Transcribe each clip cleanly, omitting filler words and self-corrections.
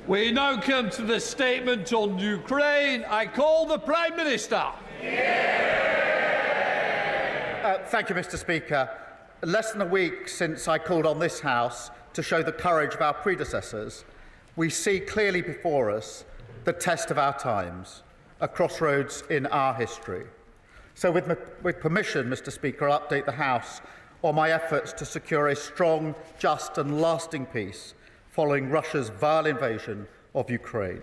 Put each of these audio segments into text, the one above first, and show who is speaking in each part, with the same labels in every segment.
Speaker 1: We now come to the statement on Ukraine. I call the Prime Minister.
Speaker 2: Thank you, Mr. Speaker. Less than a week since I called on this House to show the courage of our predecessors, we see clearly before us the test of our times, a crossroads in our history. So with permission, Mr. Speaker, I'll update the House on my efforts to secure a strong, just and lasting peace following Russia's vile invasion of Ukraine.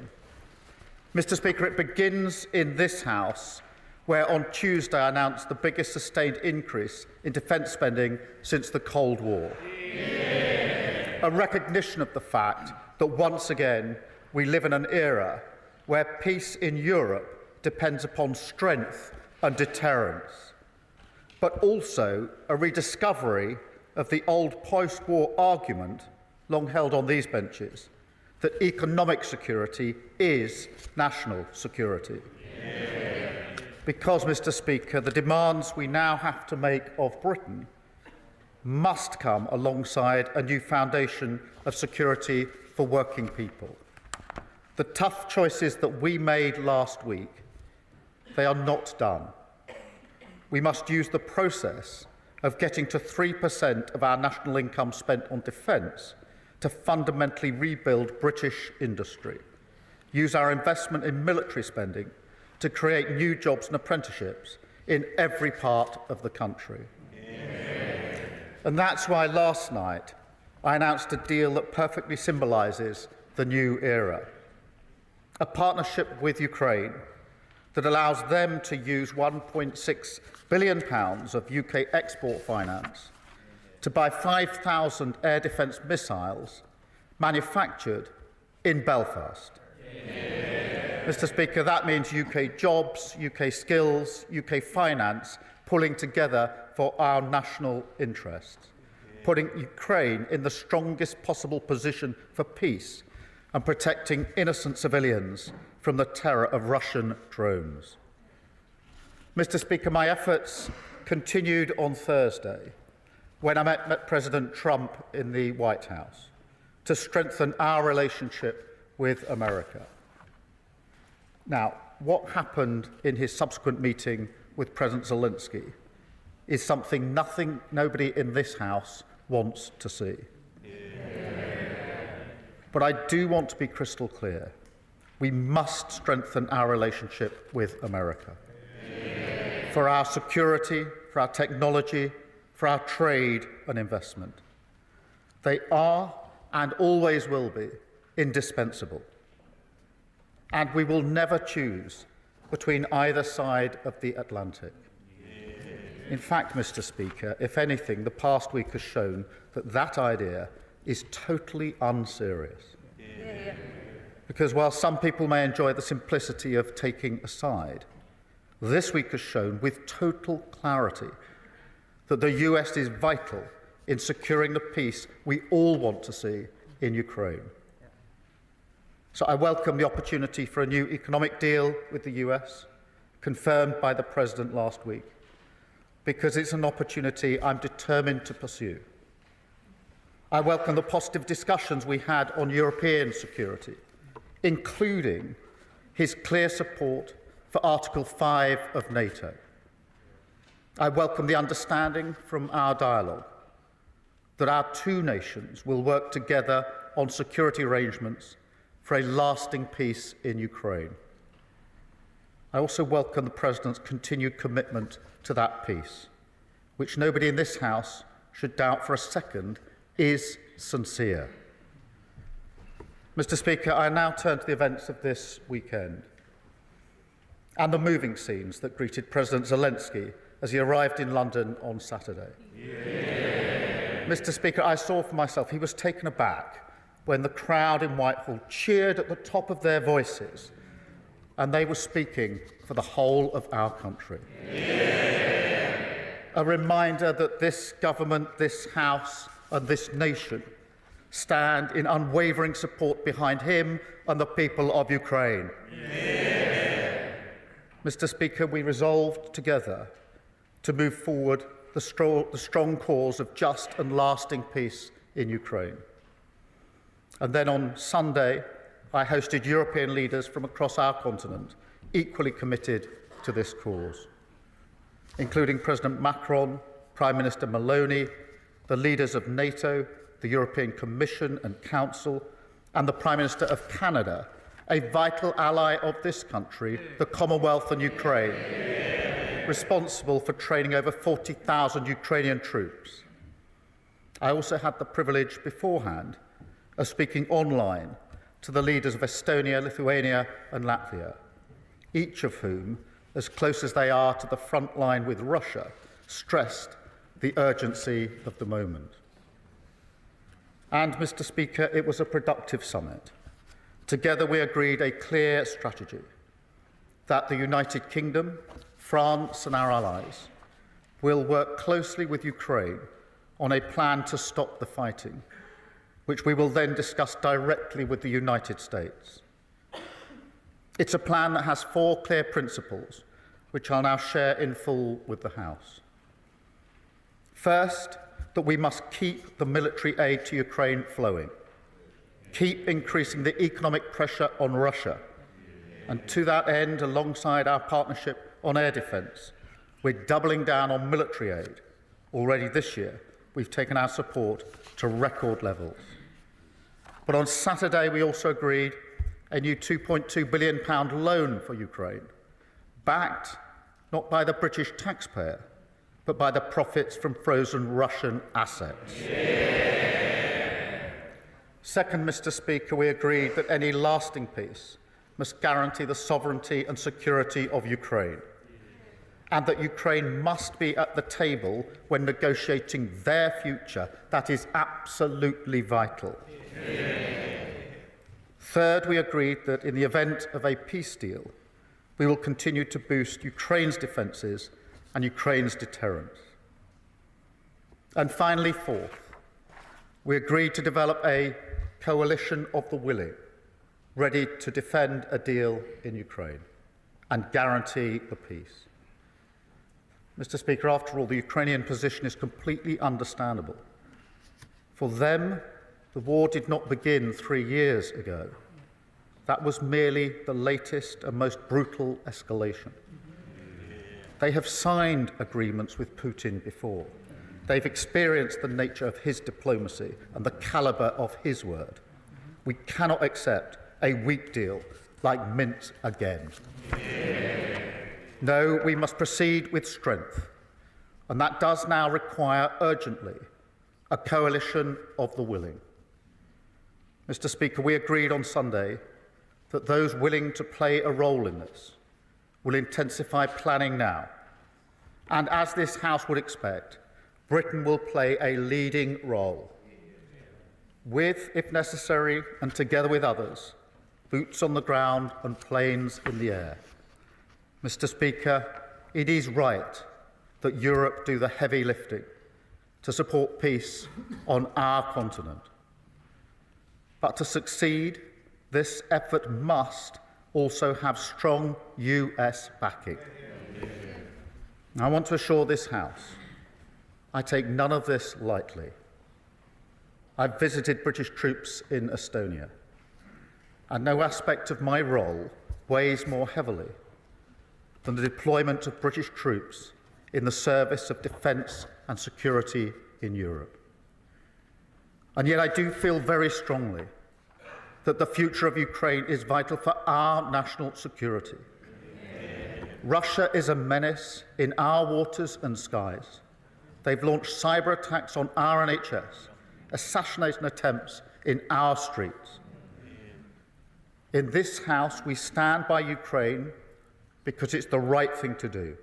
Speaker 2: Mr. Speaker, it begins in this House, where on Tuesday I announced the biggest sustained increase in defence spending since the Cold War. A recognition of the fact that once again we live in an era where peace in Europe depends upon strength and deterrence, but also a rediscovery of the old post-war argument long held on these benches, that economic security is national security. Because, Mr. Speaker, the demands we now have to make of Britain must come alongside a new foundation of security for working people. The tough choices that we made last week, they are not done. We must use the process of getting to 3% of our national income spent on defence to fundamentally rebuild British industry, use our investment in military spending to create new jobs and apprenticeships in every part of the country. And that's why last night I announced a deal that perfectly symbolises the new era, a partnership with Ukraine that allows them to use £1.6 billion of UK export finance to buy 5,000 air defence missiles manufactured in Belfast. Mr. Speaker, that means UK jobs, UK skills, UK finance pulling together for our national interests, putting Ukraine in the strongest possible position for peace and protecting innocent civilians from the terror of Russian drones. Mr. Speaker, my efforts continued on Thursday when I met President Trump in the White House to strengthen our relationship with America. Now, what happened in his subsequent meeting with President Zelensky is something nobody in this House wants to see. But I do want to be crystal clear. We must strengthen our relationship with America. For our security, for our technology, for our trade and investment. They are and always will be indispensable. And we will never choose between either side of the Atlantic. In fact, Mr. Speaker, if anything, the past week has shown that that idea is totally unserious. Because while some people may enjoy the simplicity of taking a side, this week has shown with total clarity that the US is vital in securing the peace we all want to see in Ukraine. So I welcome the opportunity for a new economic deal with the US, confirmed by the President last week, because it's an opportunity I'm determined to pursue. I welcome the positive discussions we had on European security, including his clear support for Article 5 of NATO. I welcome the understanding from our dialogue that our two nations will work together on security arrangements for a lasting peace in Ukraine. I also welcome the President's continued commitment to that peace, which nobody in this House should doubt for a second is sincere. Mr. Speaker, I now turn to the events of this weekend and the moving scenes that greeted President Zelensky as he arrived in London on Saturday. Mr. Speaker, I saw for myself he was taken aback when the crowd in Whitehall cheered at the top of their voices, and they were speaking for the whole of our country. A reminder that this government, this House and this nation stand in unwavering support behind him and the people of Ukraine. Mr. Speaker, we resolved together to move forward the strong cause of just and lasting peace in Ukraine. And then on Sunday, I hosted European leaders from across our continent, equally committed to this cause, including President Macron, Prime Minister Maloney, the leaders of NATO, the European Commission and Council, and the Prime Minister of Canada, a vital ally of this country, the Commonwealth and Ukraine, responsible for training over 40,000 Ukrainian troops. I also had the privilege beforehand of speaking online to the leaders of Estonia, Lithuania and Latvia, each of whom, as close as they are to the front line with Russia, stressed the urgency of the moment. And, Mr. Speaker, it was a productive summit. Together we agreed a clear strategy that the United Kingdom, France and our allies will work closely with Ukraine on a plan to stop the fighting, which we will then discuss directly with the United States. It's a plan that has 4 clear principles, which I'll now share in full with the House. First, that we must keep the military aid to Ukraine flowing, keep increasing the economic pressure on Russia, and to that end, alongside our partnership on air defence, we're doubling down on military aid. Already this year, we've taken our support to record levels. But on Saturday, we also agreed a new £2.2 billion loan for Ukraine, backed not by the British taxpayer, but by the profits from frozen Russian assets. Second, Mr. Speaker, we agreed that any lasting peace must guarantee the sovereignty and security of Ukraine, and that Ukraine must be at the table when negotiating their future. That is absolutely vital. Third, we agreed that in the event of a peace deal, we will continue to boost Ukraine's defences and Ukraine's deterrence. And finally, fourth, we agreed to develop a coalition of the willing, ready to defend a deal in Ukraine and guarantee the peace. Mr. Speaker, after all, the Ukrainian position is completely understandable. For them, the war did not begin 3 years ago. That was merely the latest and most brutal escalation. They have signed agreements with Putin before. They've experienced the nature of his diplomacy and the calibre of his word. We cannot accept a weak deal like Minsk again. No, we must proceed with strength, and that does now require urgently a coalition of the willing. Mr. Speaker, we agreed on Sunday that those willing to play a role in this will intensify planning now. And as this House would expect, Britain will play a leading role with, if necessary, and together with others, boots on the ground and planes in the air. Mr. Speaker, it is right that Europe do the heavy lifting to support peace on our continent. But to succeed, this effort must also have strong US backing. I want to assure this House I take none of this lightly. I've visited British troops in Estonia, and no aspect of my role weighs more heavily than the deployment of British troops in the service of defence and security in Europe. And yet I do feel very strongly that the future of Ukraine is vital for our national security. Russia is a menace in our waters and skies. They've launched cyber attacks on our NHS, assassination attempts in our streets. In this House, we stand by Ukraine because it's the right thing to do.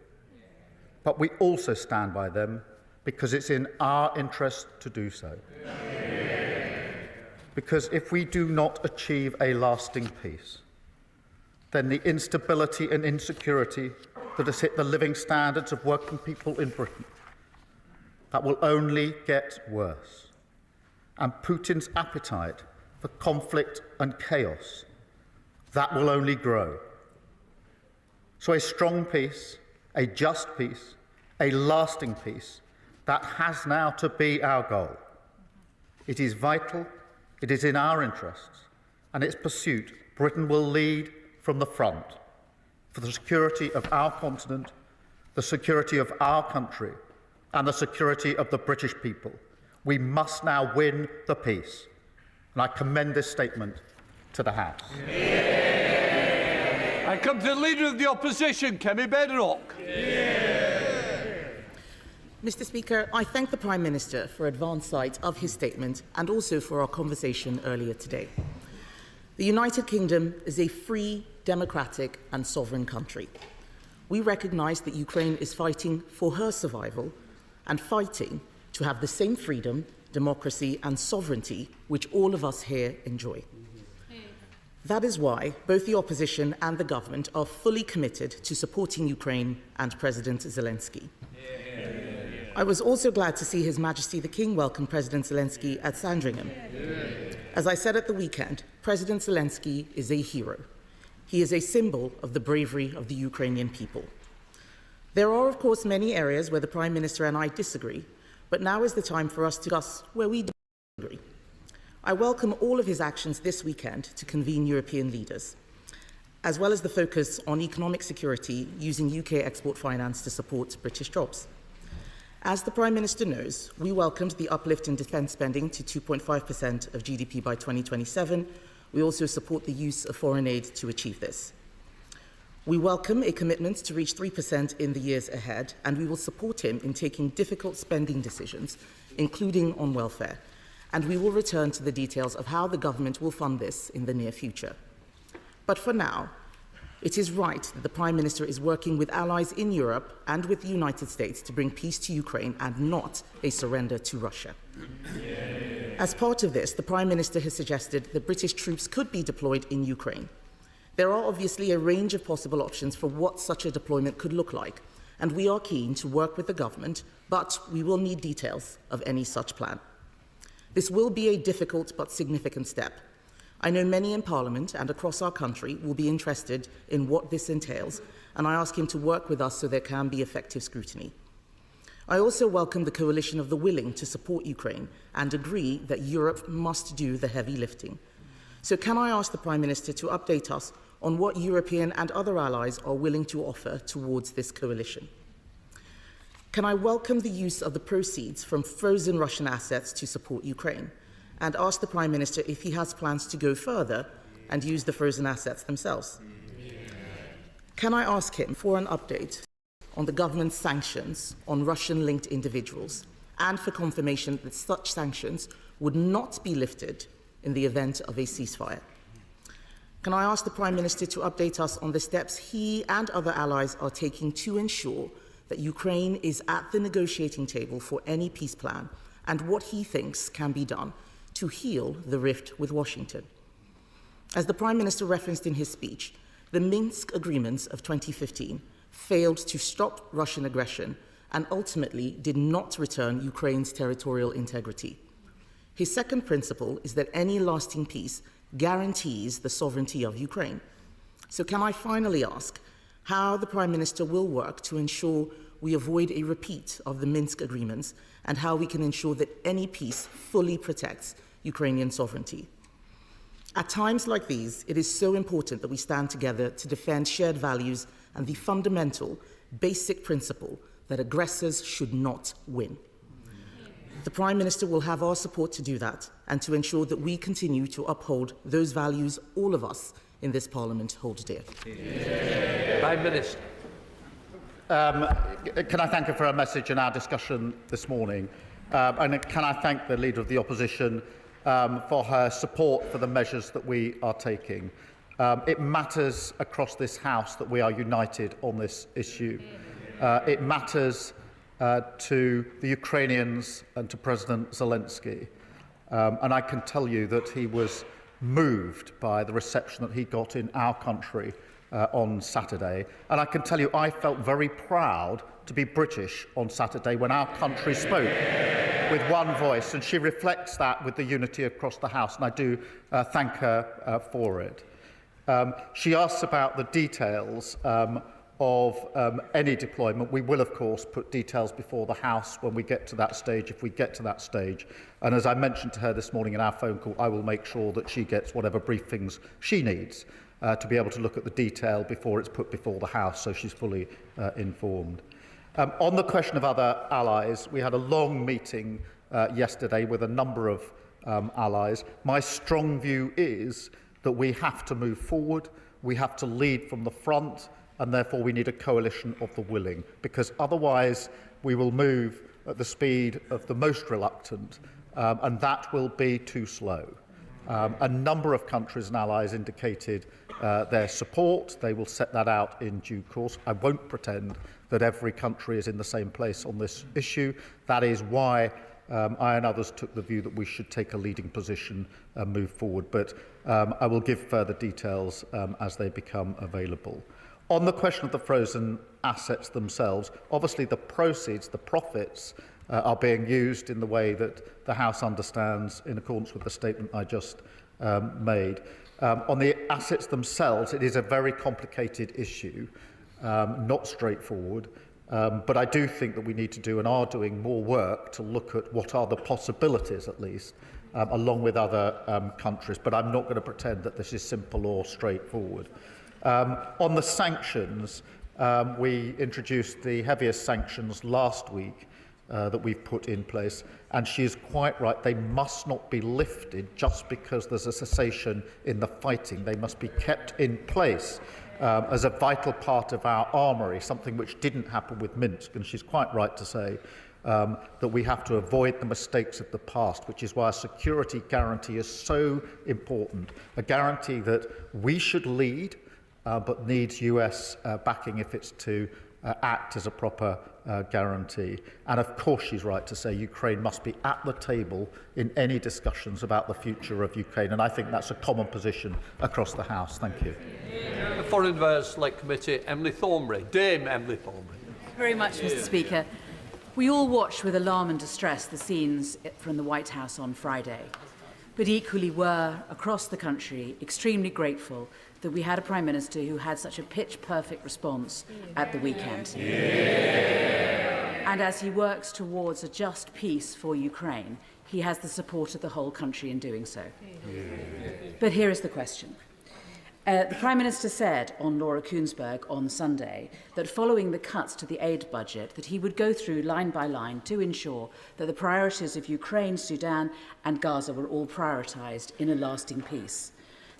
Speaker 2: But we also stand by them because it's in our interest to do so. Because if we do not achieve a lasting peace, then the instability and insecurity that has hit the living standards of working people in Britain, that will only get worse. And Putin's appetite for conflict and chaos, that will only grow. So a strong peace, a just peace, a lasting peace, that has now to be our goal. It is vital, it is in our interests, and its pursuit, Britain will lead from the front for the security of our continent, the security of our country, and the security of the British people. We must now win the peace, and I commend this statement to the House.
Speaker 1: I come to the Leader of the Opposition, Kemi Badenoch.
Speaker 3: Mr. Speaker, I thank the Prime Minister for advance sight of his statement and also for our conversation earlier today. The United Kingdom is a free, democratic and sovereign country. We recognise that Ukraine is fighting for her survival and fighting to have the same freedom, democracy and sovereignty which all of us here enjoy. That is why both the opposition and the government are fully committed to supporting Ukraine and President Zelensky. I was also glad to see His Majesty the King welcome President Zelensky at Sandringham. As I said at the weekend, President Zelensky is a hero. He is a symbol of the bravery of the Ukrainian people. There are, of course, many areas where the Prime Minister and I disagree, but now is the time for us to discuss where we disagree. I welcome all of his actions this weekend to convene European leaders, as well as the focus on economic security using UK export finance to support British jobs. As the Prime Minister knows, we welcomed the uplift in defence spending to 2.5% of GDP by 2027. We also support the use of foreign aid to achieve this. We welcome a commitment to reach 3% in the years ahead, and we will support him in taking difficult spending decisions, including on welfare. And we will return to the details of how the government will fund this in the near future. But for now, it is right that the Prime Minister is working with allies in Europe and with the United States to bring peace to Ukraine and not a surrender to Russia. As part of this, the Prime Minister has suggested that British troops could be deployed in Ukraine. There are obviously a range of possible options for what such a deployment could look like, and we are keen to work with the government, but we will need details of any such plan. This will be a difficult but significant step. I know many in Parliament and across our country will be interested in what this entails, and I ask him to work with us so there can be effective scrutiny. I also welcome the coalition of the willing to support Ukraine and agree that Europe must do the heavy lifting. So can I ask the Prime Minister to update us on what European and other allies are willing to offer towards this coalition? Can I welcome the use of the proceeds from frozen Russian assets to support Ukraine, and ask the Prime Minister if he has plans to go further and use the frozen assets themselves? Can I ask him for an update on the government's sanctions on Russian-linked individuals, and for confirmation that such sanctions would not be lifted in the event of a ceasefire? Can I ask the Prime Minister to update us on the steps he and other allies are taking to ensure that Ukraine is at the negotiating table for any peace plan, and what he thinks can be done to heal the rift with Washington? As the Prime Minister referenced in his speech, the Minsk agreements of 2015 failed to stop Russian aggression and ultimately did not return Ukraine's territorial integrity. His second principle is that any lasting peace guarantees the sovereignty of Ukraine. So can I finally ask how the Prime Minister will work to ensure we avoid a repeat of the Minsk agreements, and how we can ensure that any peace fully protects Ukrainian sovereignty? At times like these, it is so important that we stand together to defend shared values and the fundamental, basic principle that aggressors should not win. The Prime Minister will have our support to do that, and to ensure that we continue to uphold those values all of us in this Parliament hold dear.
Speaker 1: Prime Minister.
Speaker 2: Can I thank her for her message and our discussion this morning? And can I thank the Leader of the Opposition for her support for the measures that we are taking? It matters across this House that we are united on this issue. It matters to the Ukrainians and to President Zelensky. And I can tell you that he was moved by the reception that he got in our country on Saturday. And I can tell you I felt very proud to be British on Saturday when our country spoke with one voice, and she reflects that with the unity across the House, and I do thank her for it. She asks about the details of any deployment. We will, of course, put details before the House when we get to that stage, if we get to that stage. And as I mentioned to her this morning in our phone call, I will make sure that she gets whatever briefings she needs to be able to look at the detail before it's put before the House, so she's fully informed. On the question of other allies, we had a long meeting yesterday with a number of allies. My strong view is that we have to move forward, we have to lead from the front, and therefore we need a coalition of the willing, because otherwise we will move at the speed of the most reluctant, and that will be too slow. A number of countries and allies indicated their support. They will set that out in due course. I won't pretend that every country is in the same place on this issue. That is why I and others took the view that we should take a leading position and move forward. But I will give further details as they become available. On the question of the frozen assets themselves, obviously the proceeds, the profits, are being used in the way that the House understands in accordance with the statement I just made. On the assets themselves, it is a very complicated issue, not straightforward, but I do think that we need to do and are doing more work to look at what are the possibilities, at least, along with other countries. But I'm not going to pretend that this is simple or straightforward. On the sanctions, we introduced the heaviest sanctions last week that we've put in place, and she is quite right. They must not be lifted just because there's a cessation in the fighting. They must be kept in place as a vital part of our armoury, something which didn't happen with Minsk, and she's quite right to say that we have to avoid the mistakes of the past, which is why a security guarantee is so important, a guarantee that we should lead, but needs US backing if it's to act as a proper guarantee. And of course she's right to say Ukraine must be at the table in any discussions about the future of Ukraine, and I think that's a common position across the House. Thank you.
Speaker 1: The Foreign Affairs Select Committee, Emily Thornberry. Dame Emily Thornberry.
Speaker 4: Very much, Mr. Speaker. We all watched with alarm and distress the scenes from the White House on Friday, but equally were, across the country, extremely grateful that we had a Prime Minister who had such a pitch-perfect response at the weekend. And as he works towards a just peace for Ukraine, he has the support of the whole country in doing so. But here is the question. The Prime Minister said on Laura Kuenssberg on Sunday that following the cuts to the aid budget, that he would go through line by line to ensure that the priorities of Ukraine, Sudan and Gaza were all prioritised in a lasting peace.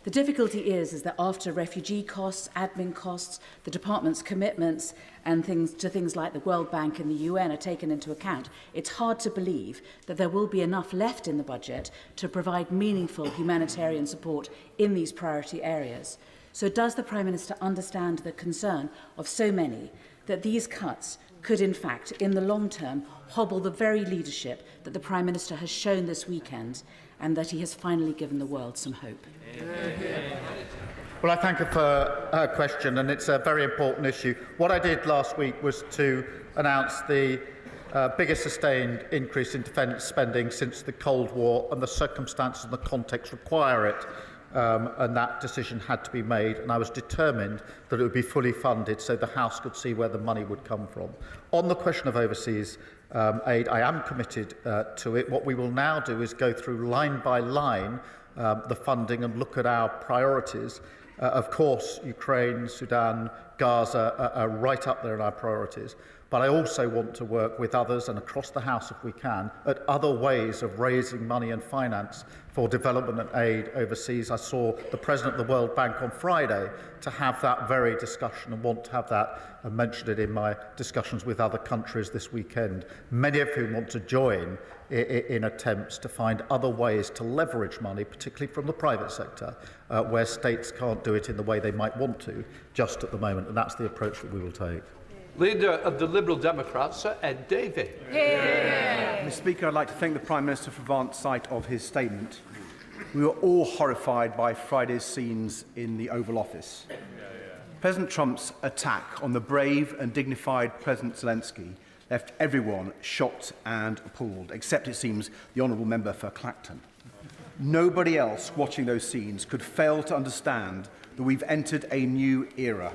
Speaker 4: The difficulty is that after refugee costs, admin costs, the department's commitments and things like the World Bank and the UN are taken into account, it's hard to believe that there will be enough left in the budget to provide meaningful humanitarian support in these priority areas. So does the Prime Minister understand the concern of so many that these cuts could in fact, in the long term, hobble the very leadership that the Prime Minister has shown this weekend and that he has finally given the world some hope?
Speaker 2: Well, I thank her for her question, and it's a very important issue. What I did last week was to announce the biggest sustained increase in defence spending since the Cold War, and the circumstances and the context require it. And that decision had to be made, and I was determined that it would be fully funded so the House could see where the money would come from. On the question of overseas aid, I am committed to it. What we will now do is go through line by line the funding and look at our priorities. Of course, Ukraine, Sudan, Gaza are right up there in our priorities. But I also want to work with others and across the House, if we can, at other ways of raising money and finance for development and aid overseas. I saw the President of the World Bank on Friday to have that very discussion and want to have that and mentioned it in my discussions with other countries this weekend, many of whom want to join in attempts to find other ways to leverage money, particularly from the private sector, where states can't do it in the way they might want to just at the moment, and that's the approach that we will take.
Speaker 1: Leader of the Liberal Democrats, Sir Ed Davey.
Speaker 5: Mr. Speaker, I'd like to thank the Prime Minister for advance sight of his statement. We were all horrified by Friday's scenes in the Oval Office. President Trump's attack on the brave and dignified President Zelensky left everyone shocked and appalled, except, it seems, the honourable member for Clacton. Nobody else watching those scenes could fail to understand that we've entered a new era,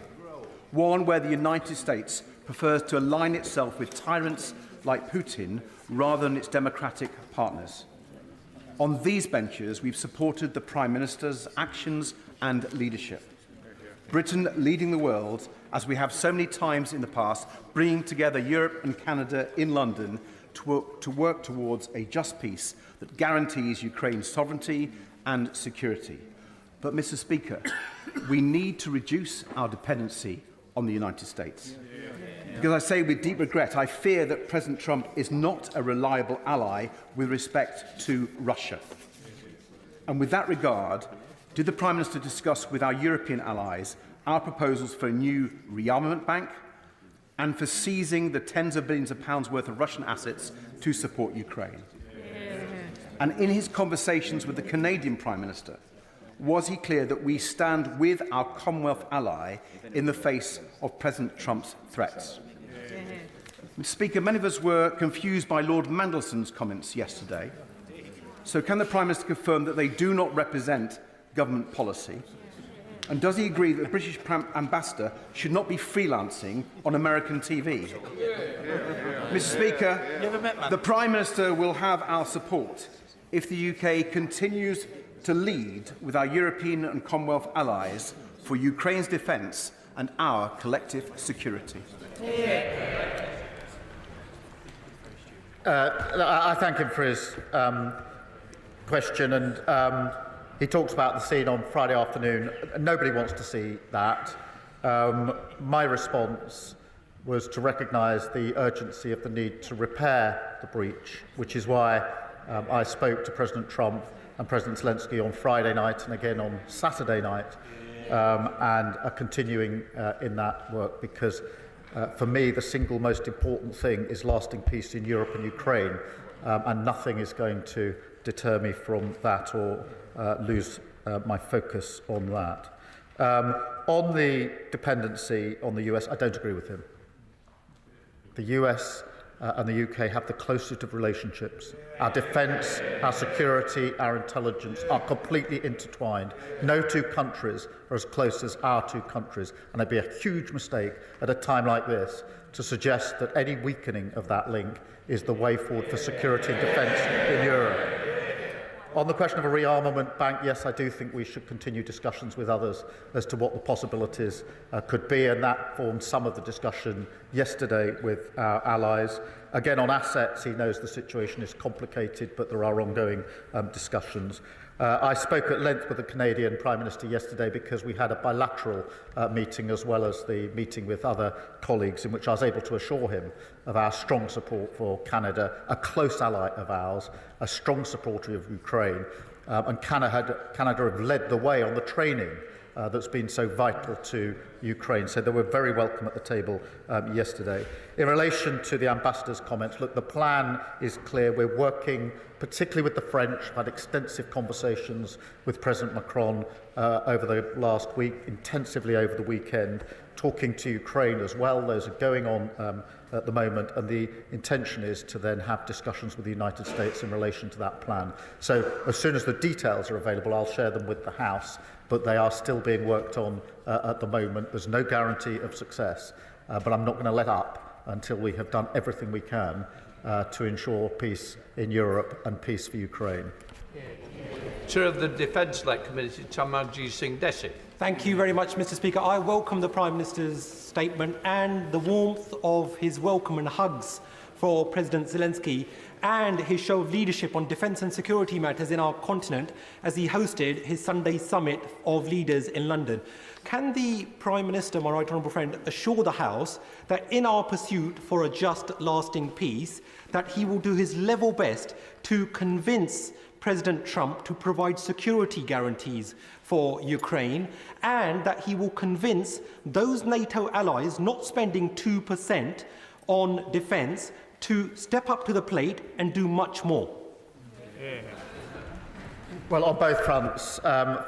Speaker 5: one where the United States prefers to align itself with tyrants like Putin rather than its democratic partners. On these benches, we've supported the Prime Minister's actions and leadership. Britain leading the world, as we have so many times in the past, bringing together Europe and Canada in London to work towards a just peace that guarantees Ukraine's sovereignty and security. But, Mr. Speaker, we need to reduce our dependency on the United States. Because I say with deep regret, I fear that President Trump is not a reliable ally with respect to Russia. And with that regard, did the Prime Minister discuss with our European allies our proposals for a new rearmament bank and for seizing the tens of billions of pounds worth of Russian assets to support Ukraine? And in his conversations with the Canadian Prime Minister, was he clear that we stand with our Commonwealth ally in the face of President Trump's threats? Mr. Speaker, many of us were confused by Lord Mandelson's comments yesterday. So can the Prime Minister confirm that they do not represent government policy? And does he agree that the British ambassador should not be freelancing on American TV? Mr. Speaker, the Prime Minister will have our support if the UK continues to lead with our European and Commonwealth allies for Ukraine's defence and our collective security.
Speaker 2: I thank him for his question, and he talks about the scene on Friday afternoon. Nobody wants to see that. My response was to recognise the urgency of the need to repair the breach, which is why I spoke to President Trump and President Zelensky on Friday night and again on Saturday night, and are continuing in that work, because for me the single most important thing is lasting peace in Europe and Ukraine, and nothing is going to deter me from that or lose my focus on that. On the dependency on the US, I don't agree with him. The US and the UK have the closest of relationships. Our defence, our security, our intelligence are completely intertwined. No two countries are as close as our two countries, and it'd be a huge mistake at a time like this to suggest that any weakening of that link is the way forward for security and defence in Europe. On the question of a rearmament bank, yes, I do think we should continue discussions with others as to what the possibilities could be, and that formed some of the discussion yesterday with our allies. Again, on assets, he knows the situation is complicated, but there are ongoing discussions. I spoke at length with the Canadian Prime Minister yesterday because we had a bilateral meeting as well as the meeting with other colleagues, in which I was able to assure him of our strong support for Canada, a close ally of ours, a strong supporter of Ukraine, and Canada have led the way on the training that's been so vital to Ukraine. So they were very welcome at the table yesterday. In relation to the ambassador's comments, look, the plan is clear. We're working particularly with the French. I've had extensive conversations with President Macron over the last week, intensively over the weekend, talking to Ukraine as well. Those are going on at the moment, and the intention is to then have discussions with the United States in relation to that plan. So as soon as the details are available, I'll share them with the House, but they are still being worked on at the moment. There's no guarantee of success, but I'm not going to let up until we have done everything we can to ensure peace in Europe and peace for Ukraine.
Speaker 1: Chair of the Defence Select Committee, Tamanji Singh Desi.
Speaker 6: Thank you very much, Mr. Speaker. I welcome the Prime Minister's statement and the warmth of his welcome and hugs for President Zelensky, and his show of leadership on defence and security matters in our continent as he hosted his Sunday summit of leaders in London. Can the Prime Minister, my right honourable friend, assure the House that in our pursuit for a just, lasting peace, that he will do his level best to convince President Trump to provide security guarantees for Ukraine, and that he will convince those NATO allies not spending 2% on defence to step up to the plate and do much more?
Speaker 2: Well, on both fronts.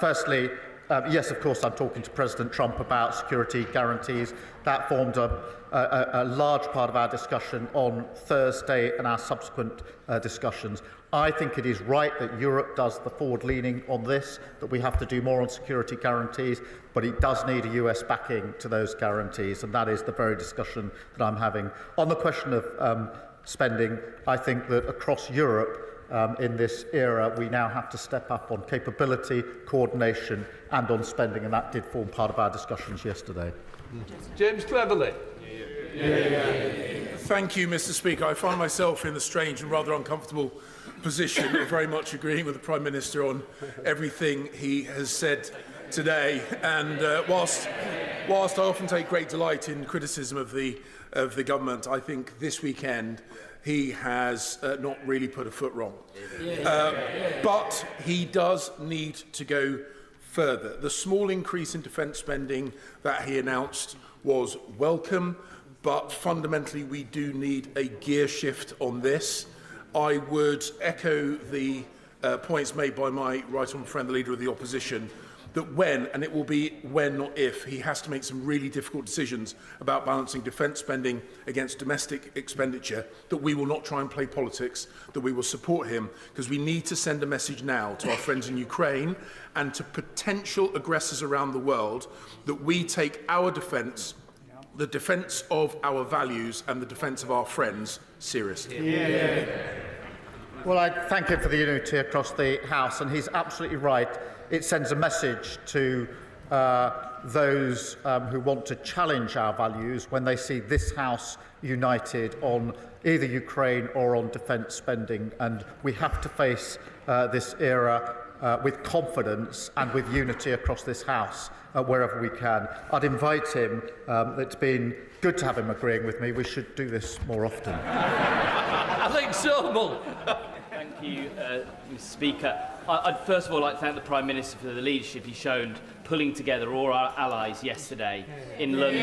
Speaker 2: Firstly, Yes, of course, I'm talking to President Trump about security guarantees. That formed a large part of our discussion on Thursday and our subsequent discussions. I think it is right that Europe does the forward-leaning on this, that we have to do more on security guarantees, but it does need a US backing to those guarantees, and that is the very discussion that I'm having. On the question of spending, I think that across Europe, in this era, we now have to step up on capability, coordination and on spending, and that did form part of our discussions yesterday.
Speaker 1: James Cleverly.
Speaker 7: Thank you, Mr. Speaker. I find myself in the strange and rather uncomfortable position of very much agreeing with the Prime Minister on everything he has said today. And whilst I often take great delight in criticism of the government, I think this weekend he has not really put a foot wrong. But he does need to go further. The small increase in defence spending that he announced was welcome, but fundamentally we do need a gear shift on this. I would echo the points made by my right honourable friend, the Leader of the Opposition, that when, and it will be when not if, he has to make some really difficult decisions about balancing defence spending against domestic expenditure, that we will not try and play politics, that we will support him, because we need to send a message now to our friends in Ukraine and to potential aggressors around the world that we take our defence, the defence of our values and the defence of our friends seriously.
Speaker 2: Well, I thank him for the unity across the House, and he's absolutely right. It sends a message to those who want to challenge our values when they see this House united on either Ukraine or on defence spending. And we have to face this era with confidence and with unity across this House wherever we can. I'd invite him. It's been good to have him agreeing with me. We should do this more often.
Speaker 1: Alex Sobel.
Speaker 8: Thank you, Mr. Speaker. I'd first of all like to thank the Prime Minister for the leadership he showed pulling together all our allies yesterday in London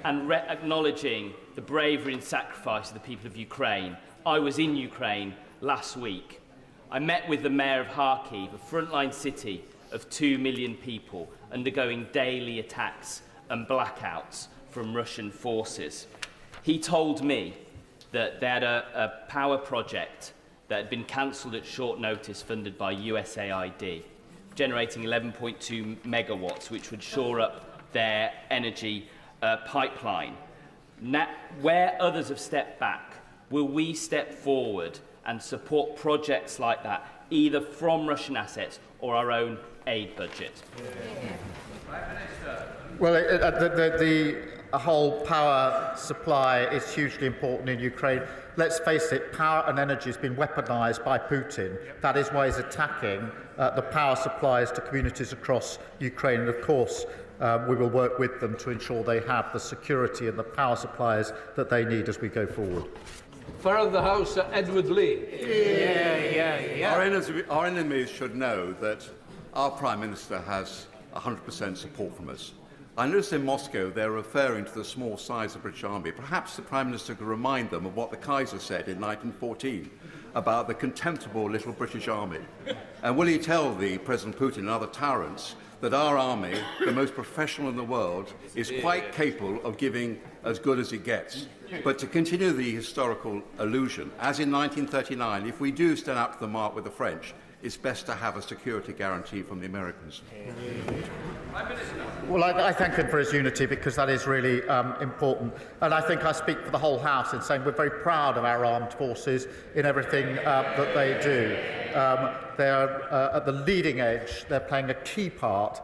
Speaker 8: and acknowledging the bravery and sacrifice of the people of Ukraine. I was in Ukraine last week. I met with the Mayor of Kharkiv, a frontline city of 2 million people undergoing daily attacks and blackouts from Russian forces. He told me that they had a power project that had been cancelled at short notice, funded by USAID, generating 11.2 megawatts, which would shore up their energy pipeline. Now, where others have stepped back, will we step forward and support projects like that, either from Russian assets or our own aid budget?
Speaker 2: Well, the whole power supply is hugely important in Ukraine. Let's face it, power and energy has been weaponised by Putin. That is why he's attacking the power supplies to communities across Ukraine. And of course, we will work with them to ensure they have the security and the power supplies that they need as we go forward.
Speaker 1: Further the House, Edward Lee.
Speaker 9: Our enemies should know that our Prime Minister has 100% support from us. I noticed in Moscow they're referring to the small size of the British Army. Perhaps the Prime Minister could remind them of what the Kaiser said in 1914 about the contemptible little British Army. And will he tell the President Putin and other tyrants that our army, the most professional in the world, is quite capable of giving as good as it gets? But to continue the historical allusion, as in 1939, if we do stand up to the mark with the French, it's best to have a security guarantee from the Americans.
Speaker 2: Well, I thank him for his unity, because that is really important. And I think I speak for the whole House in saying we're very proud of our armed forces in everything that they do. They are at the leading edge. They're playing a key part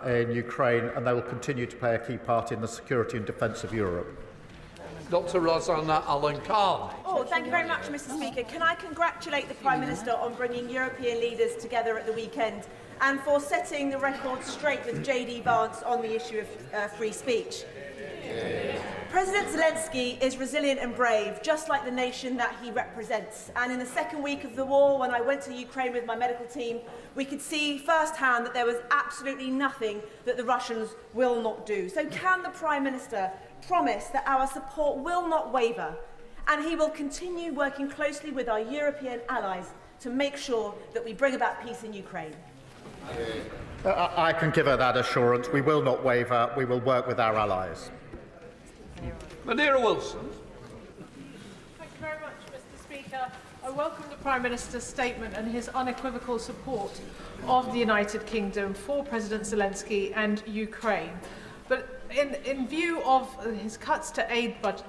Speaker 2: in Ukraine, and they will continue to play a key part in the security and defence of Europe.
Speaker 1: Dr. Rosanna Allen-Khan.
Speaker 10: Oh, thank you very much, Mr. Speaker. Can I congratulate the Prime Minister on bringing European leaders together at the weekend and for setting the record straight with JD Vance on the issue of free speech. President Zelensky is resilient and brave, just like the nation that he represents. And in the second week of the war, when I went to Ukraine with my medical team, we could see firsthand that there was absolutely nothing that the Russians will not do. So can the Prime Minister promise that our support will not waver, and he will continue working closely with our European allies to make sure that we bring about peace in Ukraine?
Speaker 2: I can give her that assurance. We will not waver. We will work with our allies.
Speaker 1: Madeira Wilson.
Speaker 11: Thank you very much, Mr. Speaker. I welcome the Prime Minister's statement and his unequivocal support of the United Kingdom for President Zelensky and Ukraine. But in view of his cuts to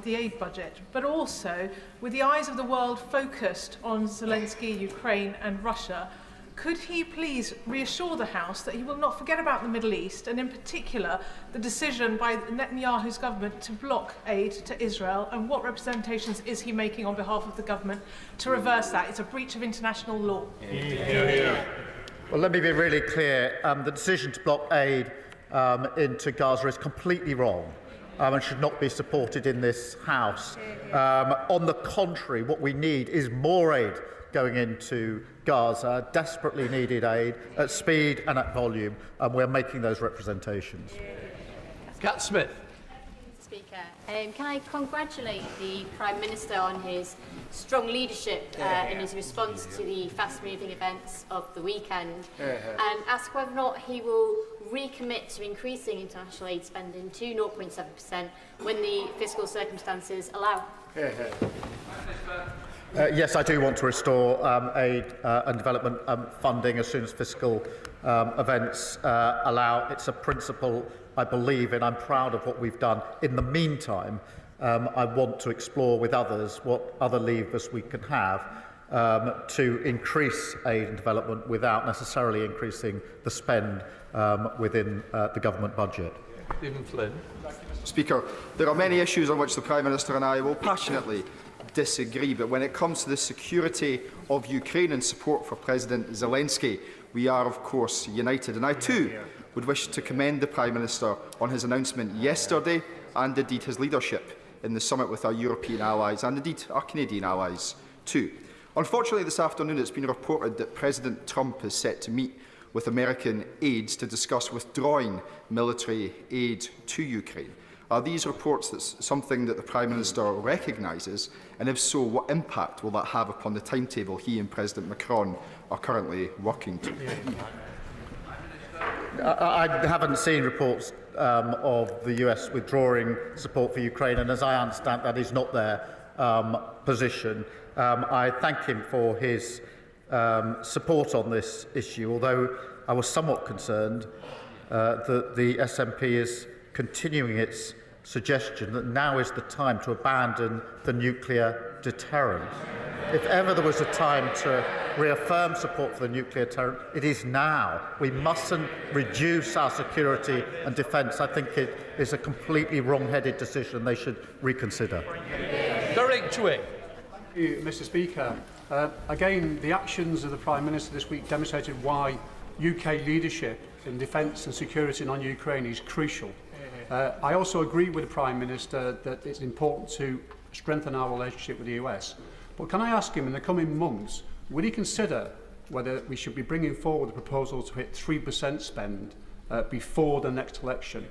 Speaker 11: the aid budget, but also with the eyes of the world focused on Zelensky, Ukraine and Russia, could he please reassure the House that he will not forget about the Middle East, and in particular the decision by Netanyahu's government to block aid to Israel, and what representations is he making on behalf of the government to reverse that? It's a breach of international law.
Speaker 2: Well, let me be really clear. The decision to block aid into Gaza is completely wrong and should not be supported in this House. On the contrary, what we need is more aid going into Gaza, desperately needed aid at speed and at volume, and we're making those representations.
Speaker 1: Cat Smith.
Speaker 12: Speaker, can I congratulate the Prime Minister on his strong leadership in his response to the fast-moving events of the weekend, and ask whether or not he will recommit to increasing international aid spending to 0.7% when the fiscal circumstances allow.
Speaker 2: Yes, I do want to restore aid and development funding as soon as fiscal events allow. It's a principle I believe in. I'm proud of what we've done. In the meantime, I want to explore with others what other levers we can have to increase aid and development without necessarily increasing the spend within the government budget.
Speaker 1: Stephen Flynn.
Speaker 13: Speaker, there are many issues on which the Prime Minister and I will passionately disagree, but when it comes to the security of Ukraine and support for President Zelensky, we are of course united. And I too would wish to commend the Prime Minister on his announcement yesterday and indeed his leadership in the summit with our European allies and indeed our Canadian allies too. Unfortunately, this afternoon it's been reported that President Trump is set to meet with American aides to discuss withdrawing military aid to Ukraine. Are these reports something that the Prime Minister recognises, and if so, what impact will that have upon the timetable he and President Macron are currently working to?
Speaker 2: I haven't seen reports of the US withdrawing support for Ukraine, and as I understand, that is not their position. I thank him for his support on this issue, although I was somewhat concerned that the SNP is continuing its suggestion that now is the time to abandon the nuclear deterrent. If ever there was a time to reaffirm support for the nuclear deterrent, it is now. We mustn't reduce our security and defence. I think it is a completely wrong-headed decision they should reconsider.
Speaker 1: Derek Chwing.
Speaker 14: Mr. Speaker, again, the actions of the Prime Minister this week demonstrated why UK leadership in defence and security on Ukraine is crucial. I also agree with the Prime Minister that it's important to strengthen our relationship with the US. But can I ask him, in the coming months, will he consider whether we should be bringing forward a proposal to hit 3% spend before the next election?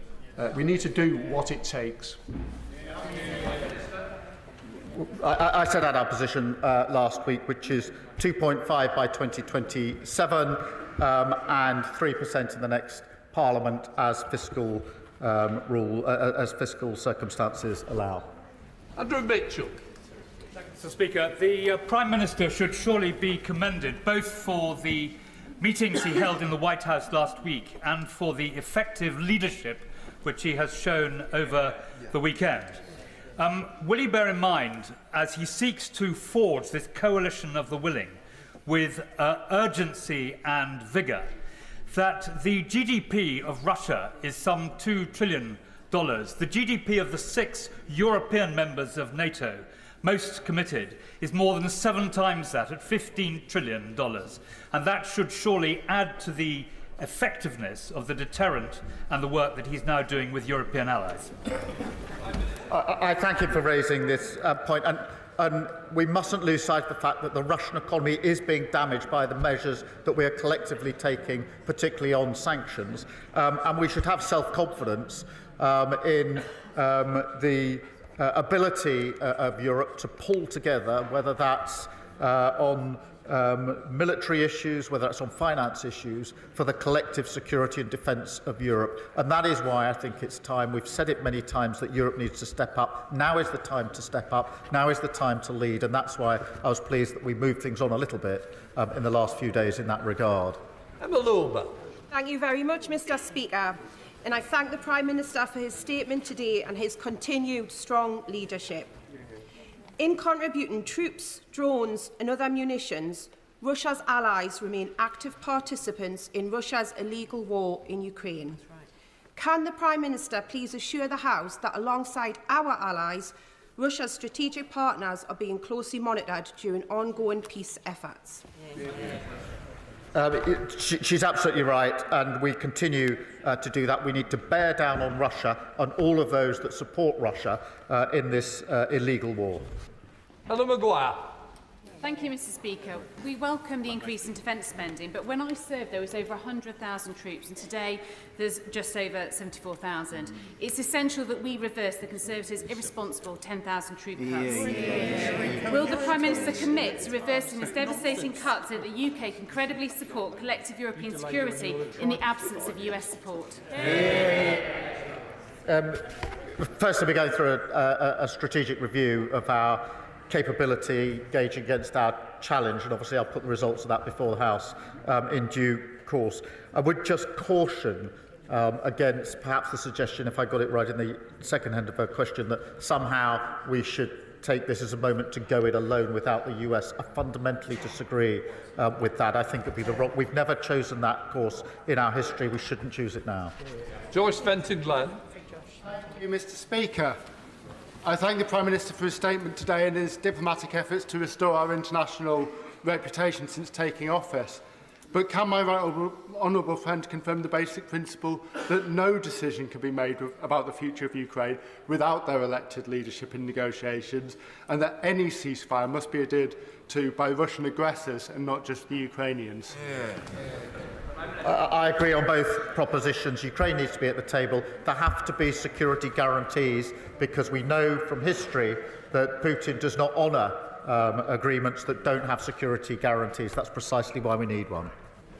Speaker 14: We need to do what it takes.
Speaker 2: I set out our position last week, which is 2.5 by 2027 and 3% in the next Parliament as fiscal as fiscal circumstances allow.
Speaker 1: Andrew Mitchell.
Speaker 15: Mr. Speaker, the Prime Minister should surely be commended both for the meetings he held in the White House last week and for the effective leadership which he has shown over the weekend. Will he bear in mind, as he seeks to forge this coalition of the willing with urgency and vigour, that the GDP of Russia is some $2 trillion. The GDP of the 6 European members of NATO, most committed, is more than 7 times that, at $15 trillion. And that should surely add to the effectiveness of the deterrent and the work that he's now doing with European allies.
Speaker 2: I thank him for raising this point. And we mustn't lose sight of the fact that the Russian economy is being damaged by the measures that we are collectively taking, particularly on sanctions. And we should have self-confidence in the ability of Europe to pull together, whether that's on military issues, whether it's on finance issues, for the collective security and defence of Europe. And that is why I think it's time, we've said it many times, that Europe needs to step up. Now is the time to step up. Now is the time to lead. And that's why I was pleased that we moved things on a little bit in the last few days in that regard.
Speaker 16: Emma Lawber.
Speaker 10: Thank you very much, Mr. Speaker. And I thank the Prime Minister for his statement today and his continued strong leadership. In contributing troops, drones and other munitions, Russia's allies remain active participants in Russia's illegal war in Ukraine. Can the Prime Minister please assure the House that alongside our allies, Russia's strategic partners are being closely monitored during ongoing peace efforts?
Speaker 2: She's absolutely right, and we continue to do that. We need to bear down on Russia and all of those that support Russia in this illegal war.
Speaker 16: Hello, Maguire.
Speaker 17: Thank you, Mr. Speaker. We welcome the increase in defence spending, but when I served there was over 100,000 troops and today there's just over 74,000. It's essential that we reverse the Conservatives' irresponsible 10,000 troop cuts. Will the Prime Minister commit to reversing this devastating cut so that the UK can credibly support collective European security in the absence of US support?
Speaker 2: Firstly, we're going through a strategic review of our capability gauging against our challenge, and obviously I'll put the results of that before the House in due course. I would just caution against perhaps the suggestion, if I got it right in the second hand of her question, that somehow we should take this as a moment to go it alone without the US. I fundamentally disagree with that. I think it would be the wrong. We've never chosen that course in our history. We shouldn't choose it now.
Speaker 16: Joyce Fenton-Glenn.
Speaker 18: Thank you, Mr. Speaker. I thank the Prime Minister for his statement today and his diplomatic efforts to restore our international reputation since taking office. But can my honourable friend confirm the basic principle that no decision can be made about the future of Ukraine without their elected leadership in negotiations, and that any ceasefire must be adhered to by Russian aggressors and not just the Ukrainians?
Speaker 2: I agree on both propositions. Ukraine needs to be at the table. There have to be security guarantees, because we know from history that Putin does not honour agreements that don't have security guarantees. That's precisely why we need one.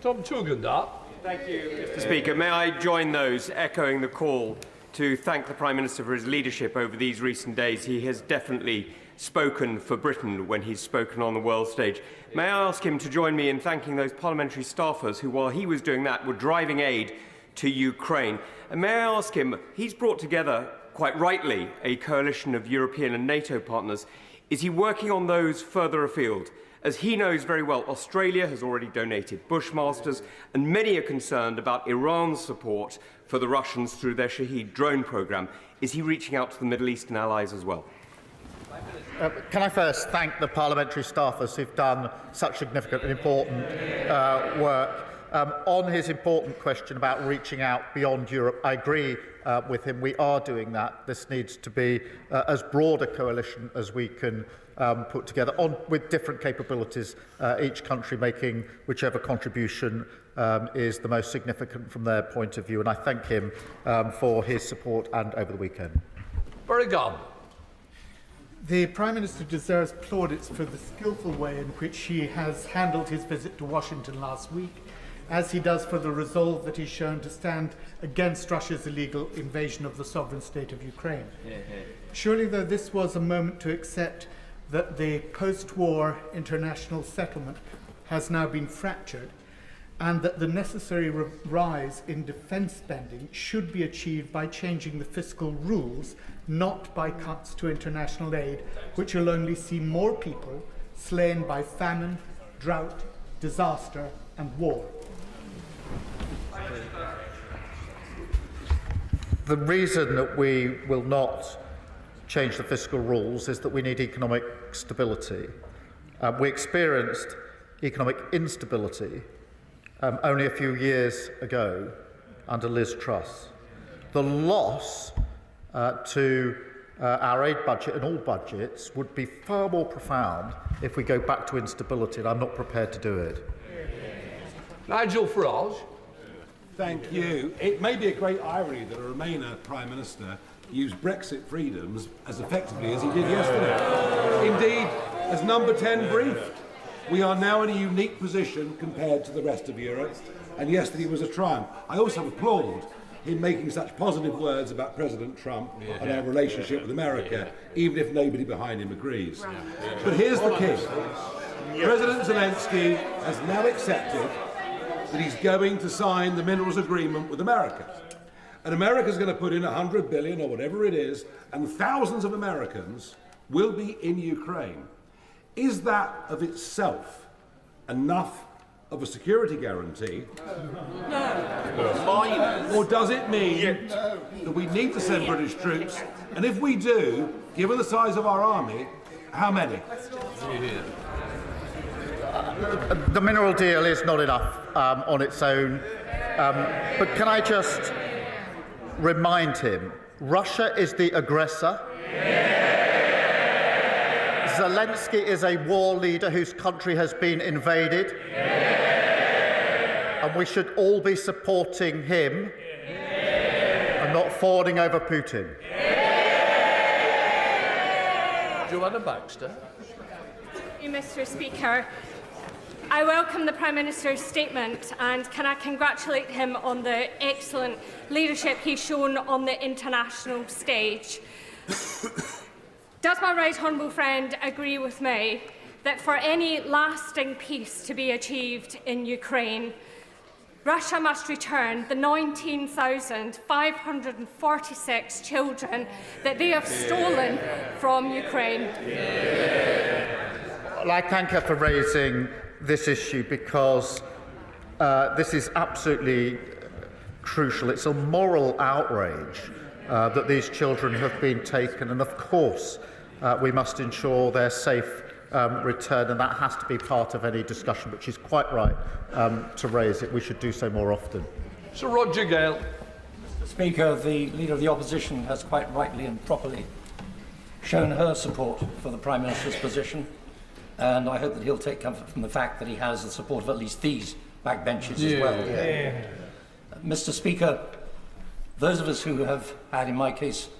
Speaker 16: Tom Tugendhat.
Speaker 19: Thank you, Mr. Speaker. May I join those echoing the call to thank the Prime Minister for his leadership over these recent days. He has definitely spoken for Britain when he's spoken on the world stage. May I ask him to join me in thanking those parliamentary staffers who, while he was doing that, were driving aid to Ukraine. And may I ask him, he's brought together, quite rightly, a coalition of European and NATO partners. Is he working on those further afield? As he knows very well, Australia has already donated Bushmasters, and many are concerned about Iran's support for the Russians through their Shahed drone programme. Is he reaching out to the Middle Eastern allies as well?
Speaker 2: Can I first thank the parliamentary staffers who've done such significant and important work. On his important question about reaching out beyond Europe, I agree with him. We are doing that. This needs to be as broad a coalition as we can put together with different capabilities, each country making whichever contribution is the most significant from their point of view. And I thank him for his support and over the weekend.
Speaker 16: Very good.
Speaker 20: The Prime Minister deserves plaudits for the skillful way in which he has handled his visit to Washington last week, as he does for the resolve that he's shown to stand against Russia's illegal invasion of the sovereign state of Ukraine. Surely, though, this was a moment to accept that the post-war international settlement has now been fractured, and that the necessary rise in defence spending should be achieved by changing the fiscal rules, not by cuts to international aid, which will only see more people slain by famine, drought, disaster and war.
Speaker 2: The reason that we will not change the fiscal rules is that we need economic stability. We experienced economic instability only a few years ago under Liz Truss. The loss to our aid budget and all budgets would be far more profound if we go back to instability, and I'm not prepared to do it.
Speaker 16: Nigel Farage.
Speaker 21: Thank you. It may be a great irony that a Remainer Prime Minister used Brexit freedoms as effectively as he did yesterday. Indeed, as Number 10 briefed. We are now in a unique position compared to the rest of Europe, and yesterday was a triumph. I also applaud him making such positive words about President Trump and our relationship with America, even if nobody behind him agrees. But here's the key. President Zelensky has now accepted that he's going to sign the minerals agreement with America. And America's going to put in $100 billion or whatever it is, and thousands of Americans will be in Ukraine. Is that of itself enough of a security guarantee? No. Or does it mean that we need to send British troops? And if we do, given the size of our army, how many?
Speaker 2: The mineral deal is not enough on its own. But can I just remind him, Russia is the aggressor. Zelensky is a war leader whose country has been invaded. And we should all be supporting him and not fawning over Putin.
Speaker 16: Joanna Baxter.
Speaker 3: Thank you, Mr. Speaker. I welcome the Prime Minister's statement and can I congratulate him on the excellent leadership he's shown on the international stage. Does my right honourable friend agree with me that for any lasting peace to be achieved in Ukraine, Russia must return the 19,546 children that they have stolen from Ukraine?
Speaker 2: Well, I thank her for raising this issue because this is absolutely crucial. It's a moral outrage that these children have been taken, and of course we must ensure their safe return, and that has to be part of any discussion, but she's quite right to raise it. We should do so more often.
Speaker 16: Sir Roger Gale.
Speaker 22: Mr. Speaker, the Leader of the Opposition has quite rightly and properly shown her support for the Prime Minister's position, and I hope that he'll take comfort from the fact that he has the support of at least these backbenchers as well. Mr. Speaker, those of us who have had, in my case,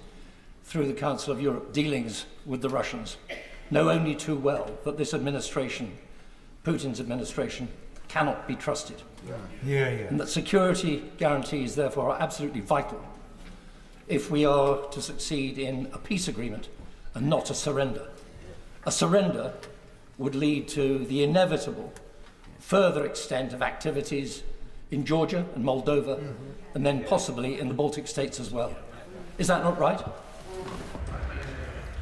Speaker 22: through the Council of Europe, dealings with the Russians, know only too well that this administration, Putin's administration, cannot be trusted. And that security guarantees, therefore, are absolutely vital if we are to succeed in a peace agreement and not a surrender. A surrender would lead to the inevitable further extent of activities in Georgia and Moldova, and then possibly in the Baltic states as well. Is that not right?